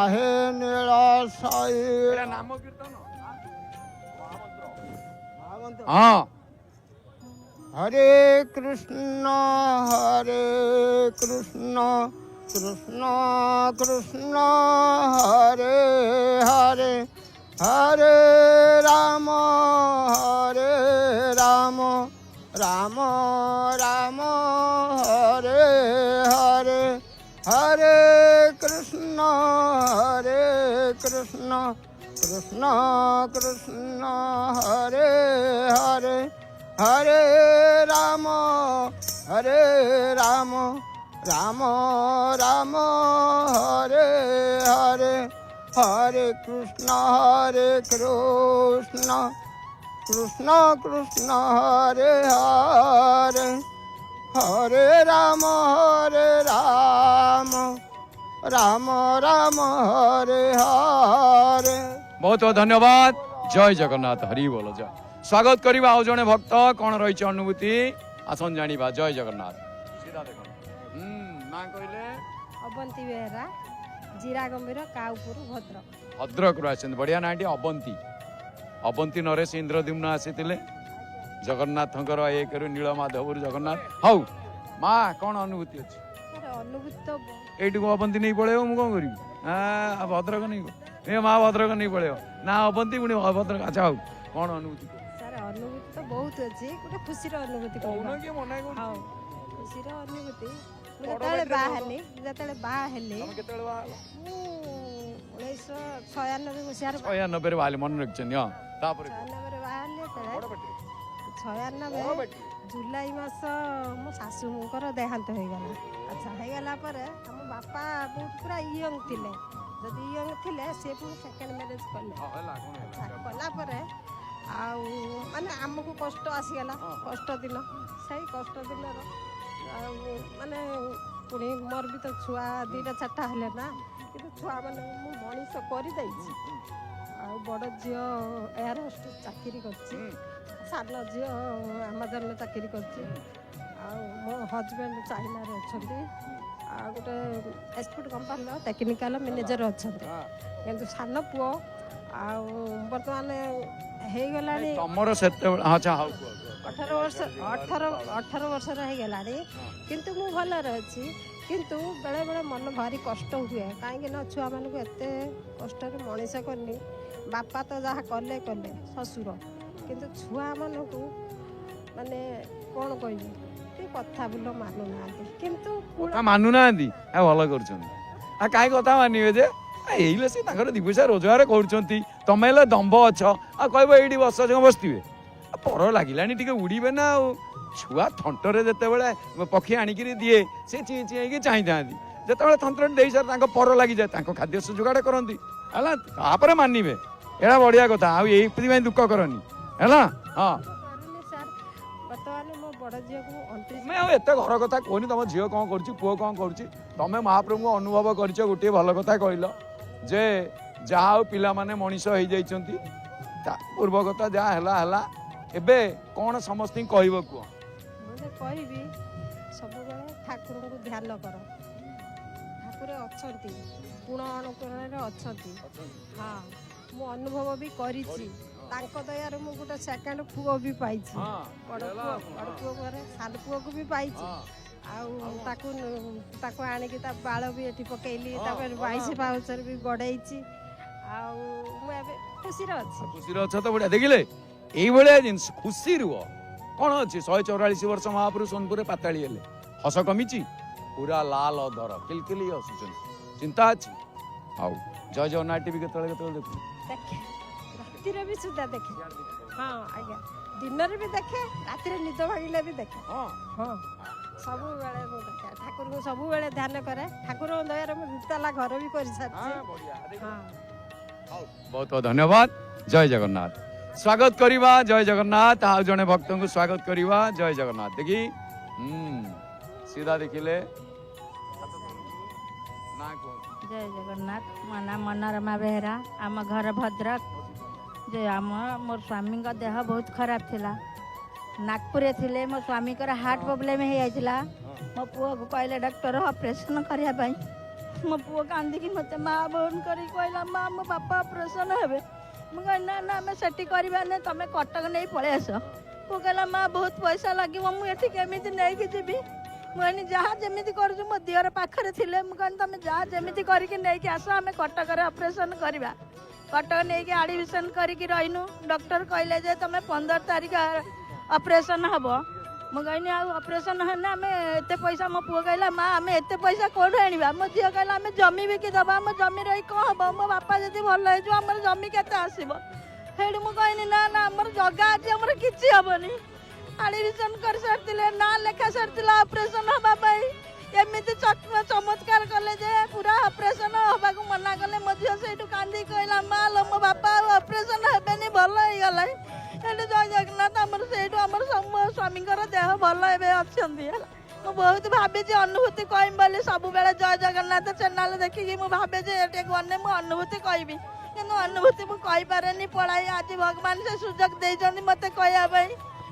आहे नीଳ साई नाम कीर्तन हाँ हरे कृष्ण कृष्ण कृष्ण हरे हरे हरे राम राम राम हरे हरे हरे कृष्ण कृष्ण कृष्ण हरे हरे हरे राम राम राम हरे हरे हरे कृष्ण कृष्ण कृष्ण हरे हरे हरे राम राम राम हरे हरे। बहुत बहुत धन्यवाद। जय जगन्नाथ हरि बोल जय। स्वागत करवा आउ जने भक्त कौन रही अनुभूति आसन जानिबा। जय जगन्नाथ सीधा देख ना कहले अबंती बेहरा जीरा गंभीर काउपुर भद्रक भद्रक आछन बढ़िया नाटी अबंती अबंती नरेश इंद्रद्युम्न आसीथिले जगन्नाथंकर एक नीलमाधव जगन्नाथ हौ माँ कौन अनुभूति अच्छी अनुभूति तो एटू अबंती नहीं पड़ेगा मुझे कौन करी भद्रक नहीं ए माँ भद्रक नहीं पड़ेगा ना अबंती पुणी भद्रक। अच्छा हौ कौन अनुभूति सर अनुभूति तो बहुत अच्छी गोटे खुशी अनुभूति खुशी अनुभूति ଯେତେବେଳେ ବାହା ହେଲି 1996 ମସିହାରେ 96 ବାହାରିଲି ମନେ ରଖିଛନ୍ତି ହଁ ତାପରେ 96 ବାହାରିଲି ଯେତେବେଳେ 96 ଜୁଲାଇ ମାସ ମୋ ଶାଶୁଙ୍କର ଦେହାନ୍ତ ହେଇଗଲା। ଆଚ୍ଛା ହେଇଗଲା ପରେ ଆମ ବାପା ବହୁତ ପୁରା ୟଙ୍ଗ ଥିଲେ ଯଦି ୟଙ୍ଗ ଥିଲେ ସେ ପୁଣି ସେକେଣ୍ଡ ମ୍ୟାରେଜ କଲେ କଲା ପରେ ଆଉ ମାନେ ଆମକୁ କଷ୍ଟ ଆସିଗଲା କଷ୍ଟ ଦିନ ସେଇ କଷ୍ଟ ଦିନର ଆଉ ମାନେ ପୁଣି ମୋର ବି ତ ଛୁଆ 2ଟା 4ଟା ହେଲେ ନା କିନ୍ତୁ ଛୁଆମାନେ ମୁଁ ମଣିଷ କରିଦେଇଛି ଆଉ ବଡ଼ ଝିଅ ଏୟାର ହୋଷ୍ଟେସ୍ ଚାକିରି କରିଛି ସାନ ଝିଅ ଆମାଜନରେ ଚାକିରି କରିଛି ଆଉ ମୋ ହଜବେଣ୍ଡ ଚାଇନାରେ ଅଛନ୍ତି ଆଉ ଗୋଟେ ଏକ୍ସପୋର୍ଟ କମ୍ପାନୀର ଟେକ୍ନିକାଲ ମ୍ୟାନେଜର ଅଛନ୍ତି କିନ୍ତୁ ସାନ ପୁଅ ଆଉ ବର୍ତ୍ତମାନ ହେଇଗଲାଣି ତମର ସେତେବେଳେ ଆଚ୍ଛା ହଉ 18 ବର୍ଷର ହେଇଗଲାଣି କିନ୍ତୁ ମୁଁ ଭଲରେ ଅଛି କିନ୍ତୁ ବେଳେ ବେଳେ ମନ ଭାରି କଷ୍ଟ ହୁଏ କାହିଁକି ନା ଛୁଆମାନଙ୍କୁ ଏତେ କଷ୍ଟରେ ମଣିଷ କରିନି ବାପା ତ ଯାହା କଲେ ଶ୍ୱଶୁର କିନ୍ତୁ ଛୁଆମାନଙ୍କୁ ମାନେ କ'ଣ କହିବି କି କଥା ଭଲ ମାନୁନାହାନ୍ତି କିନ୍ତୁ ମାନୁନାହାନ୍ତି ଭଲ କରୁଛନ୍ତି ଆଉ କାହିଁ କଥା ମାନିବେ ଯେ ଏଇଲେ ସେ ତାଙ୍କର 2 ପଇସା ରୋଜଗାର କରୁଛନ୍ତି ତମେ ହେଲେ ଦମ୍ଭ ଅଛ ଆଉ କହିବ ଏଇଠି ବସିଥିବେ पर लगिला टे उड़े ना छुआ थंटरे जितेबाला पक्षी आणिकी दिए से ची ची चाही था जिते थंटर दे सार पर लगी जाए खाद्य से जोगाड़ करती है मानवे एड़ा बढ़िया कथा आई दुख करनी है हाँ एत घर कथा कहनी तुम झील कौन कर पुओ कौन कर तुम्हें महाप्रभु को अनुभव कर गोटे भल कथा कहल जे जहा पिला माने मनीष हो जाइछंती पूर्व कथा जहाँ है एबे कौन समस्त कहब कह कहबी सब ठाकुर को ध्यान कर ଠାକୁରେ ଅଛନ୍ତି ଗୁଣ ଅନୁକରଣରେ ଅଛନ୍ତି। ହଁ ମୁଁ ଅନୁଭବ ବି କରିଛି ତାଙ୍କ ଦୟାରେ ମୁଁ ଗୋଟେ ସେକେଣ୍ଡ ପୁଅ ବି ପାଇଛି। ବଡ଼ ପୁଅ ପରେ ସାନ ପୁଅକୁ ବି ପାଇଛି। ଆଉ ତାକୁ ଆଣିକି ତା ବାଳ ବି ଏଠି ପକେଇଲି ତାପରେ 22 ପାଉଚରେ ବି ଗଡ଼େଇଛି। ଆଉ ମୁଁ ଏବେ ଖୁସିରେ ଅଛି। ଖୁସିରେ ଅଛ ତ ବଢିଆ ଦେଖିଲେ ଏଇଭଳିଆ ଜିନିଷ ଖୁସି ରୁହ। କଣ ଅଛି 144 ବର୍ଷ ମହାପ୍ରଭୁ ସୋନପୁରରେ ପାତାଳି ହେଲେ ହସ କମିଛି ପୁରା ଲାଲ ଅଧର କିଲକିଲି ହସୁଛନ୍ତି ଚିନ୍ତା ଅଛି। ଆଉ ଜୟ ଜଗନ୍ନାଥ ଟିଭି କେତେବେଳେ ଦେଖୁ ଦେଖେ ରାତିରେ ବି ସୁଦ୍ଧା ଦେଖେ। ହଁ ଆଜ୍ଞା ଦିନରେ ବି ଦେଖେ ରାତିରେ ନିଦ ଭାଙ୍ଗିଲେ ବି ଦେଖେ। ହଁ ସବୁବେଳେ ମୁଁ ଦେଖେ ଠାକୁରଙ୍କୁ ସବୁବେଳେ ଧ୍ୟାନ କରେ। ଠାକୁରଙ୍କ ଦୟାରେ ମୁଁ ଦୁଇତାଲା ଘର ବି କରିସାରିଛି। ବହୁତ ବହୁତ ଧନ୍ୟବାଦ। ଜୟ ଜଗନ୍ନାଥ ସ୍ୱାଗତ କରିବା ଜୟ ଜଗନ୍ନାଥ। ଆଉ ଜଣେ ଭକ୍ତଙ୍କୁ ସ୍ୱାଗତ କରିବା ଜୟ ଜଗନ୍ନାଥ। ଦେଖି ସିଧା ଦେଖିଲେ ଜୟ ଜଗନ୍ନାଥ। ମୋ ନାଁ ମନୋରମା ବେହେରା। ଆମ ଘର ଭଦ୍ରକ। ଯେ ମୋ ସ୍ୱାମୀଙ୍କ ଦେହ ବହୁତ ଖରାପ ଥିଲା। ନାଗପୁରରେ ଥିଲେ ମୋ ସ୍ୱାମୀଙ୍କର ହାର୍ଟ ପ୍ରୋବ୍ଲେମ୍ ହେଇଯାଇଥିଲା। ମୋ ପୁଅକୁ କହିଲେ ଡକ୍ଟର ଅପରେସନ୍ କରିବା ପାଇଁ। ମୋ ପୁଅ କାନ୍ଦିକି ମୋତେ ମା ବୋନ କରିକି କହିଲା ମା ମୋ ବାପା ଅପରେସନ୍ ହେବେ। ମୁଁ କହିଲି ନା ନା ଆମେ ସେଠି କରିବାନି ତମେ କଟକ ନେଇ ପଳେଇ ଆସ। ପୁଅ କହିଲା ମା ବହୁତ ପଇସା ଲାଗିବ ମୁଁ ଏଠି କେମିତି ନେଇକି ଯିବି। ମୁଁ କହିଲି ଯାହା ଯେମିତି କରୁଛୁ ମୋ ଦିଅର ପାଖରେ ଥିଲେ ମୁଁ କହିଲି ତମେ ଯାହା ଯେମିତି କରିକି ନେଇକି ଆସ ଆମେ କଟକରେ ଅପରେସନ୍ କରିବା। କଟକ ନେଇକି ଆଡ଼ମିସନ୍ କରିକି ରହିନୁ। ଡକ୍ଟର କହିଲେ ଯେ ତମେ 15 ତାରିଖ ଅପରେସନ୍ ହେବ। ମୁଁ କହିଲି ଆଉ ଅପରେସନ୍ ହେଲେ ଆମେ ଏତେ ପଇସା ମୋ ପୁଅ କହିଲା ମା ଆମେ ଏତେ ପଇସା କେଉଁଠୁ ଆଣିବା। ମୋ ଝିଅ କହିଲା ଆମେ ଜମି ବିକି ଦେବା। ଆମ ଜମି ରହି କ'ଣ ହେବ ମୋ ବାପା ଯଦି ଭଲ ହେଇଯିବ ଆମର ଜମି କେତେ ଆସିବ। ସେଇଠୁ ମୁଁ କହିଲି ନା ନା ଆମର ଜାଗା ଅଛି ଆମର କିଛି ହେବନି। ଆଡ଼ମିସନ୍ କରିସାରିଥିଲେ ନାଁ ଲେଖା ସାରିଥିଲା ଅପରେସନ୍ ହେବା ପାଇଁ। ଏମିତି ଚମତ୍କାର କଲେ ଯେ ପୁରା ଅପରେସନ୍ ହେବାକୁ ମନା କଲେ। ମୋ ଝିଅ ସେଇଠୁ କାନ୍ଦିକି କହିଲା ମା ଲୋ ମୋ ବାପା ଆଉ ଅପରେସନ୍ ହେବେନି ଭଲ ହେଇଗଲା। ସେଇଠୁ ଜୟ ଜଗନ୍ନାଥ ଆମର ସେଇଠୁ ଆମର ସ୍ୱାମୀଙ୍କର ଦେହ ଭଲ ଏବେ ଅଛନ୍ତି ହେଲା। ମୁଁ ବହୁତ ଭାବିଛି ଅନୁଭୂତି କହିବି ବୋଲି ସବୁବେଳେ ଜୟ ଜଗନ୍ନାଥ ଚ୍ୟାନେଲ୍ ଦେଖିକି ମୁଁ ଭାବେ ଯେ ଏଠି ଗଲେ ମୁଁ ଅନୁଭୂତି କହିବି କିନ୍ତୁ ଅନୁଭୂତି ମୁଁ କହିପାରେନି ପଳାଇ। ଆଜି ଭଗବାନ ସେ ସୁଯୋଗ ଦେଇଛନ୍ତି ମୋତେ କହିବା ପାଇଁ।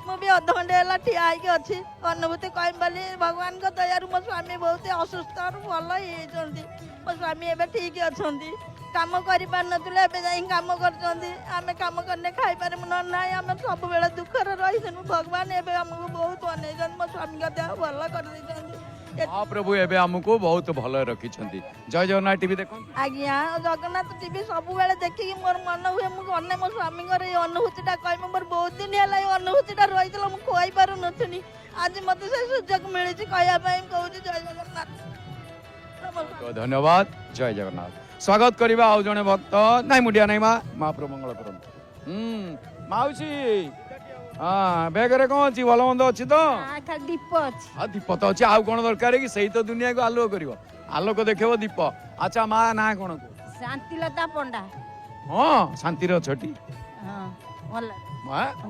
ମୁଁ ବି ଅଧଘଣ୍ଟେ ହେଲା ଠିଆ ହେଇକି ଅଛି ଅନୁଭୂତି କହିବି ବୋଲି। ଭଗବାନଙ୍କ ଦୟାରୁ ମୋ ସ୍ୱାମୀ ବହୁତ ଅସୁସ୍ଥରୁ ଭଲ ହେଇଯାଇଛନ୍ତି। ମୋ ସ୍ୱାମୀ ଏବେ ଠିକ୍ ଅଛନ୍ତି। କାମ କରିପାରୁନଥିଲେ ଏବେ ଯାଇ କାମ କରୁଛନ୍ତି। ଆମେ କାମ କଲେ ଖାଇପାରିବୁ ନହେଲେ ନାହିଁ ଆମେ ସବୁବେଳେ ଦୁଃଖରେ ରହିଥିଲୁ। ଭଗବାନ ଏବେ ଆମକୁ ବହୁତ ଅନେଇଛନ୍ତି। ମୋ ସ୍ୱାମୀଙ୍କ ଦେହ ଭଲ କରିଦେଇଛନ୍ତି। ମହାପ୍ରଭୁ ଏବେ ଆମକୁ ବହୁତ ଭଲ ରଖିଛନ୍ତି। ଜୟ ଜଗନ୍ନାଥ ଟିଭି ଦେଖନ୍ତୁ। ଆଜ୍ଞା ଜଗନ୍ନାଥ ଟିଭି ସବୁବେଳେ ଦେଖିକି ମୋର ମନ ହୁଏ ମୁଁ ଗଲେ ମୋ ସ୍ୱାମୀଙ୍କର ଏଇ ଅନୁଭୂତିଟା କହିବି। ମୋର ବହୁତ ଦିନ ହେଲା ଏଇ ଅନୁଭୂତିଟା ରହିଥିଲା ମୁଁ କହିପାରୁନଥିଲି। ଆଜି ମୋତେ ସେ ସୁଯୋଗ ମିଳିଛି କହିବା ପାଇଁ କହୁଛି ଜୟ ଜଗନ୍ନାଥ। ଧନ୍ୟବାଦ ଜୟ ଜଗନ୍ନାଥ। ସ୍ୱାଗତ କରିବା ଆଉ ଜଣେ ଭକ୍ତ। ନାଇଁ ମୁଣ୍ଡିଆ ନାଇଁ ମା ମହାପ୍ରଭୁ ମଙ୍ଗଳ କରନ୍ତୁ। ମାଉସୀ ହଁ ବେଗରେ କ'ଣ ଅଛି ଭଲ ମନ୍ଦ ଅଛି ତ? ଦୀପ ଅଛି। ଦୀପ ତ ଅଛି ଆଉ କ'ଣ ଦରକାର କି ସେଇ ତ ଦୁନିଆକୁ ଆଲୋକ କରିବ। ଆଲୋକ ଦେଖେଇବ ଦୀପ। ଆଚ୍ଛା ମା ନାଁ କ'ଣ କୁହ? ଶାନ୍ତିଲତା ପଣ୍ଡା। ହଁ ଶାନ୍ତିରେ ଅଛଟି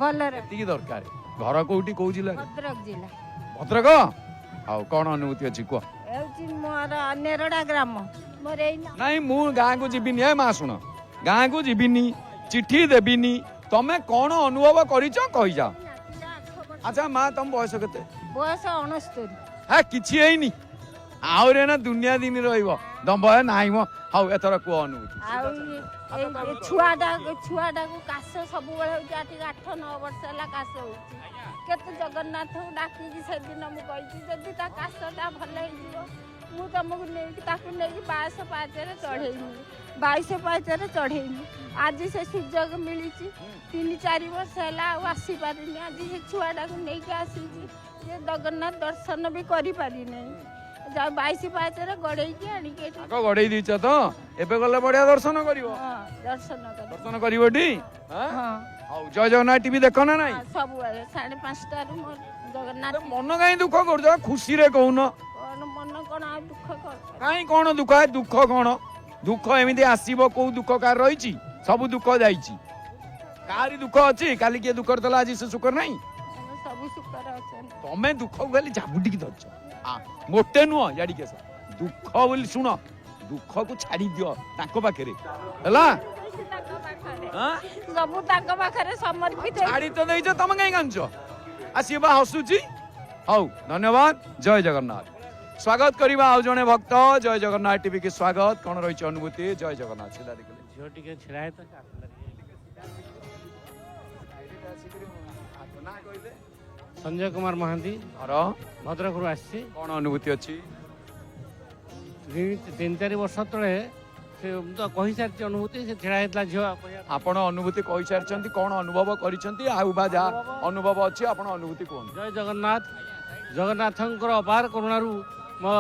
ଭଲରେ ଏତିକି ଦରକାର। ଘର କୋଉଠି କୋଉ ଜିଲ୍ଲା? ଭଦ୍ରକ ଜିଲ୍ଲା। ଭଦ୍ରକ। ଆଉ କ'ଣ ଅନୁଭୂତି ଅଛି କୁହ? ହେଉଛି ମୋର ନେରଡ଼ା ଗ୍ରାମ। ମୋର ଏଇ ନାଇଁ ମୁଁ ଗାଁକୁ ଯିବିନି। ଏ ମା ଶୁଣ ଗାଁକୁ ଯିବିନି ଚିଠି ଦେବିନି। ତମେ କ'ଣ ଅନୁଭବ କରିଛ କହିଯାଅ। ଆଚ୍ଛା ମା ତମ ବୟସ କେତେ? ବୟସ 69। ହେ କିଛି ହେଇନି ଆହୁରି ନା ଦୁନିଆ ଦିନ ରହିବ ଦମ୍ଭ ନାହିଁ ମ। ହଉ ଏଥର କୁହ ଅନୁଭୂତି। ଆଉ ଏଇ ଛୁଆଟାକୁ କାଶ ସବୁବେଳେ ହେଉଛି। ଆଠି 8-9 ବର୍ଷ ହେଲା କାଶ ହେଉଛି। କେତେ ଜଗନ୍ନାଥଙ୍କୁ ଡାକିକି ସେଦିନ ମୁଁ କହିଛି ଯଦି ତା କାଶଟା ଭଲ ହେଇଯିବ ମୁଁ ତମକୁ ନେଇକି ତାକୁ ନେଇକି 22 ପାହାଚରେ ଚଢ଼େଇମି। 22 ପାହାଚରେ ଚଢ଼େଇମି। ଆଜି ସେ ସୁଯୋଗ ମିଳିଛି। 3-4 ବର୍ଷ ହେଲା ଆଉ ଆସିପାରିନି। ଆଜି ସେ ଛୁଆଟାକୁ ନେଇକି ଆସିଛି ଯେ ଜଗନ୍ନାଥ ଦର୍ଶନ ବି କରିପାରିନାହିଁ। 22 ପାହାଚରେ ଗଡ଼େଇକି ଆଣିକି ଏଠି ଗଡ଼େଇ ଦେଇଛ ତ ଏବେ ଗଲେ ବଢିଆ ଦର୍ଶନ କରିବ। ଦର୍ଶନ କରିବ ଟି? ହଉ ଜୟ ଜଗନ୍ନାଥ ଟିଭି ଦେଖ ନା ନାଇଁ? ସବୁବେଳେ 5:30ରୁ ମୋର ଜଗନ୍ନାଥ। ମନ କାହିଁ ଦୁଃଖ କରୁଛ? ଖୁସିରେ କହୁନ। ମନ କ'ଣ ଆଉ ଦୁଃଖ କରୁଛ? କାହିଁ କ'ଣ ଦୁଃଖ? ଦୁଃଖ କ'ଣ? ଦୁଃଖ ଏମିତି ଆସିବ କୋଉ ଦୁଃଖ କାହାର ରହିଛି? ସବୁ ଦୁଃଖ ଯାଇଛି। କାହାରି ଦୁଃଖ ଅଛି? କାଲି କିଏ ଦୁଃଖରେ ଥିଲା ଆଜି ସେ ସୁଖରେ ନାହିଁ। ସବୁ ସୁଖରେ ଅଛନ୍ତି। ତମେ ଦୁଃଖକୁ ଖାଲି ଜାବୁଟିକି ଧରିଛ। ମୋଟେ ନୁହଁ ଇଆଡ଼ିକି ଆସ। ଦୁଃଖ ବୋଲି ଶୁଣ ଦୁଃଖକୁ ଛାଡ଼ି ଦିଅ ତାଙ୍କ ପାଖରେ ହେଲା। ସବୁ ତାଙ୍କ ପାଖରେ ସମର୍ପିତ। ଛାଡ଼ି ତ ଦେଇଛ ତମେ କାହିଁ କାନ୍ଦୁଛ? ସିଏ ବା ହସୁଛି। ହଉ ଧନ୍ୟବାଦ ଜୟ ଜଗନ୍ନାଥ। स्वागत करवा आउ जने भक्त जय जगन्नाथ टीवी के स्वागत कौन रही अनुभूति जय जगन्नाथ सीधा देखले झियो टिके छिड़ा है तो संजय कुमार महांती और भद्रक आसी कौन अनुभूति अच्छी 3-4 वर्ष तले से तो कही सारी अनुभूति से छिड़ा है झियो आपण अनुभूति कही सारी कौन अनुभव करिसेंती आउ बा जा अनुभव अच्छी आपण अनुभूति कोन जय जगन्नाथ जगन्नाथंकर अपार करुणारू मो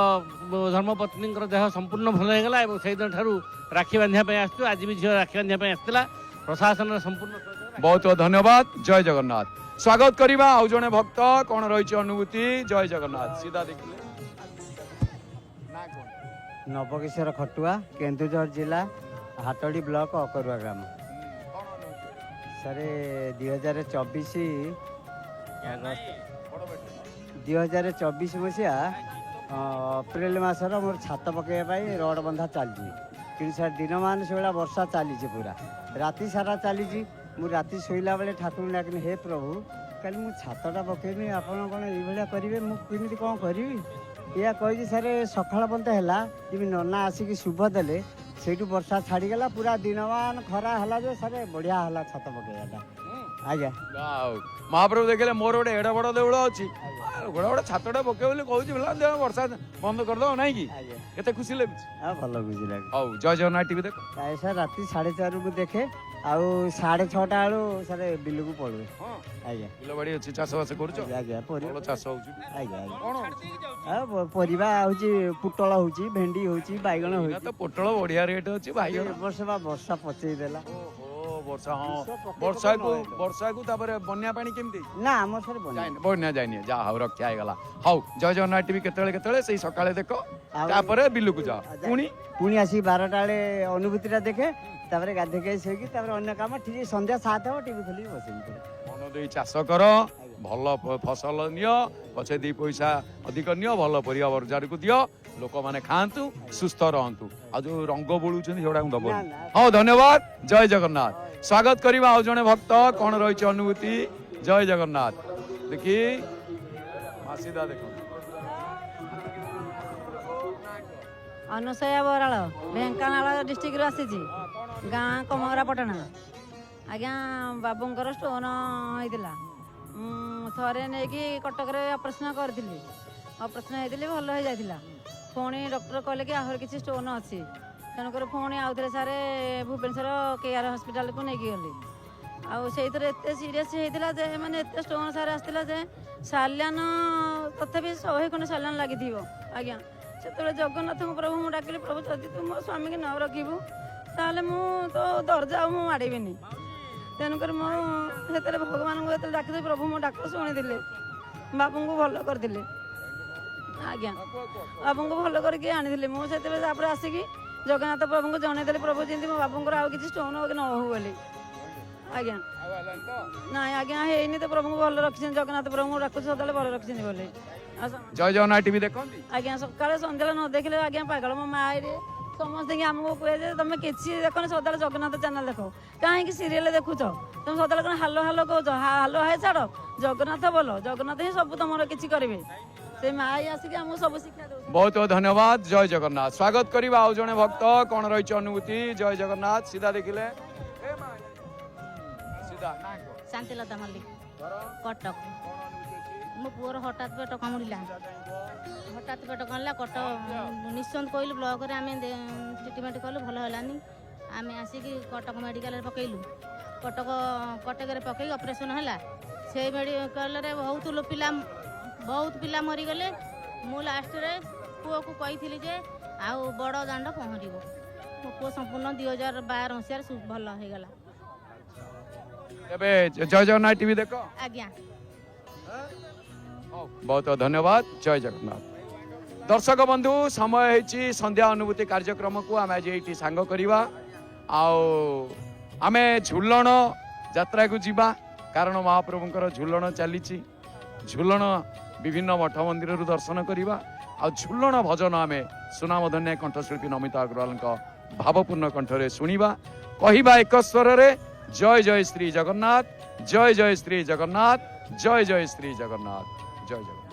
धर्मपत्नी देह संपूर्ण भल हो गला से दिन ठारू राखी बांधिया आसु आज भी झियो राखी बांधिया आसला प्रशासन संपूर्ण बहुत बहुत धन्यवाद जय जगन्नाथ स्वागत करवा आउ जने भक्त कौन रही अनुभूति जय जगन्नाथ सीधा देखले नवकिशोर खटुआ केन्दुझर जिला हाटड़ी ब्लॉक अकरुआ ग्राम सारे 2024 मसीहा अप्रैल मसर मोर छात पकड़ रड बंधा चलती कि सर दिन मान से वर्षा चली पूरा राति सारा चली राति शोला बेले ठाकुर डाकिनी हे प्रभु कल मु छातटा पकेबी आप कौन ये करेंगे मुझे कौन करी या कही सारे सकाल बंद है जमी नना आसिक शुभ देले से वर्षा छाड़ीगला पूरा दिन मान खरा है जो सारे बढ़िया है छात पकड़ा आज्ञा महाप्रभु देखले मोर गोटे एड़ बड़ देउल अच्छी गोटे गोटे छातटा पकेबली कहूँ वर्षा बंद करदे ना कि केते खुशी लगे भल खुशी लगे हौ जय जगन्नाथ टीवी देख सर राति 4:30 को देखे आउ 6:30 बेलू सर बिल को पड़े आज्ञा बिल बाड़ी अच्छी चाषबास कर आज्ञा चाष हो परिवा हूँ पुटल हूँ भेंडी हूँ बैगण हूँ तो पोटल बढ़िया रेट अच्छी भाई वर्ष वर्षा पचईदेला वर्षा हाँ वर्षा को बन्या पानी केमती ना आम सर बन्या जाए जा हाउ रक्षा गला हाउ जय जगन्नाथ टीवी केतले से सकाळे देख तापर बिलु को जा पुणी आसी 12टा बेले अनुभूति देखे तापर गाधे के शोकी तापर अन्य काम ठीक संध्या 7 हो टीवी खोली बस मन दे चाष कर भल फसल नियो पछे 2 पैसा अधिक नियो भल परिया बजार को दियो लोक माने खातु सुस्थ रहतु आ जो रंग बोलुं सेटा दब हाँ धन्यवाद जय जगन्नाथ स्वागत करवा आउ जने भक्त कौन रही अनुभूति जय जगन्नाथ देखी सीधा देख अनुसया बराल ढेंकानाल डिस्ट्रिक्ट आसी गाँ कमगरापटना आज्ञा बाबूंकर स्टोन होता थरे नहीं कटक ऑपरेशन करी ऑपरेशन होती भल हो जाता पुणी डॉक्टर कहले कि आहर किसी स्टोन अच्छी तेणुक पुणी आउे सारे भुवनेश्वर केआर हॉस्पिटल को लेकिन गली आते सीरीयस होता जे मैंने एत स्टोन सारे आसला जे सालान तथापि 100 खंड सालान लगी आज्ञा से जगन्नाथ प्रभु मुझे डाकिली प्रभु जदि तू मो स्वामी की न रखू ताले मु तो दर्जा मु माड़बी तेणुक मुझे भगवान को डाक प्रभु मो डाक शुणी बाबू को भल करते आज्ञा बाबू को भल करके आनी मुझे आसिकी जगन्नाथ प्रभु को जनईदे प्रभु जमी मो बाबूर आउ कि स्टोन हो कि न हो बोली आज्ञा ना आज्ञा है तो प्रभु को भल रखी जगन्नाथ प्रभु को डाक सदा भल रखी बोले जय जगन्नाथ टीवी देखो आज्ञा सकाଳେ सन्ध्या न देखले आज्ञा पागल मो माँ समस्त आमको कहे तुम किसी देख सदा जगन्नाथ चैनल देख कहीं सीरियल देखुच तुम सदा कौन हालो हालो कौच हालो हाय छाड़ जगन्नाथ बोल जगन्नाथ ही सब तुम किसी करेंगे से माँ आसिक आमको सब शिक्षा दे बहुत बहुत धन्यवाद जय जगन्नाथ स्वागत करवा आउ जने भक्त कौन रही अनुभूति जय जगन्नाथ सीधा देखिले शांतिलता मल्लिक कटक मो पुअर हठात पेट कामुड़ा हठात पेट कामुड़ा कटक निश्चंत कहलु ब्लॉक रे आमे ट्रिटमेंट कलु भल हलानी आमे आसिकी कटक मेडिकल रे पकेलु कटक रे पकई ऑपरेशन हला से मेडिकल रे बहुत पिला मरी गले मु लास्ट रे पुओ को कही जे आउ बड़ दांड पहरिबो मो पुओ संपूर्ण 2012 मसीह भल हो गला एबे जय जगन्नाथ टीवी देखो आज्ञा बहुत धन्यवाद जय जगन्नाथ दर्शक बंधु समय है संध्या अनुभूति कार्यक्रम को आम आज ये सांग करवा आम झुलन यात्रा को जीवा कारण महाप्रभुंकर झुलन चली झुलन विभिन्न मठ मंदिर दर्शन करवा आ झुलन भजन आम सुनामधन्य कंठशिल्पी नमिता अग्रवाल भावपूर्ण कंठरे शुणा कहवा एक स्वर रे जय जय श्री जगन्नाथ जय जय श्री जगन्नाथ जय जय श्री जगन्नाथ जय जगन्नाथ।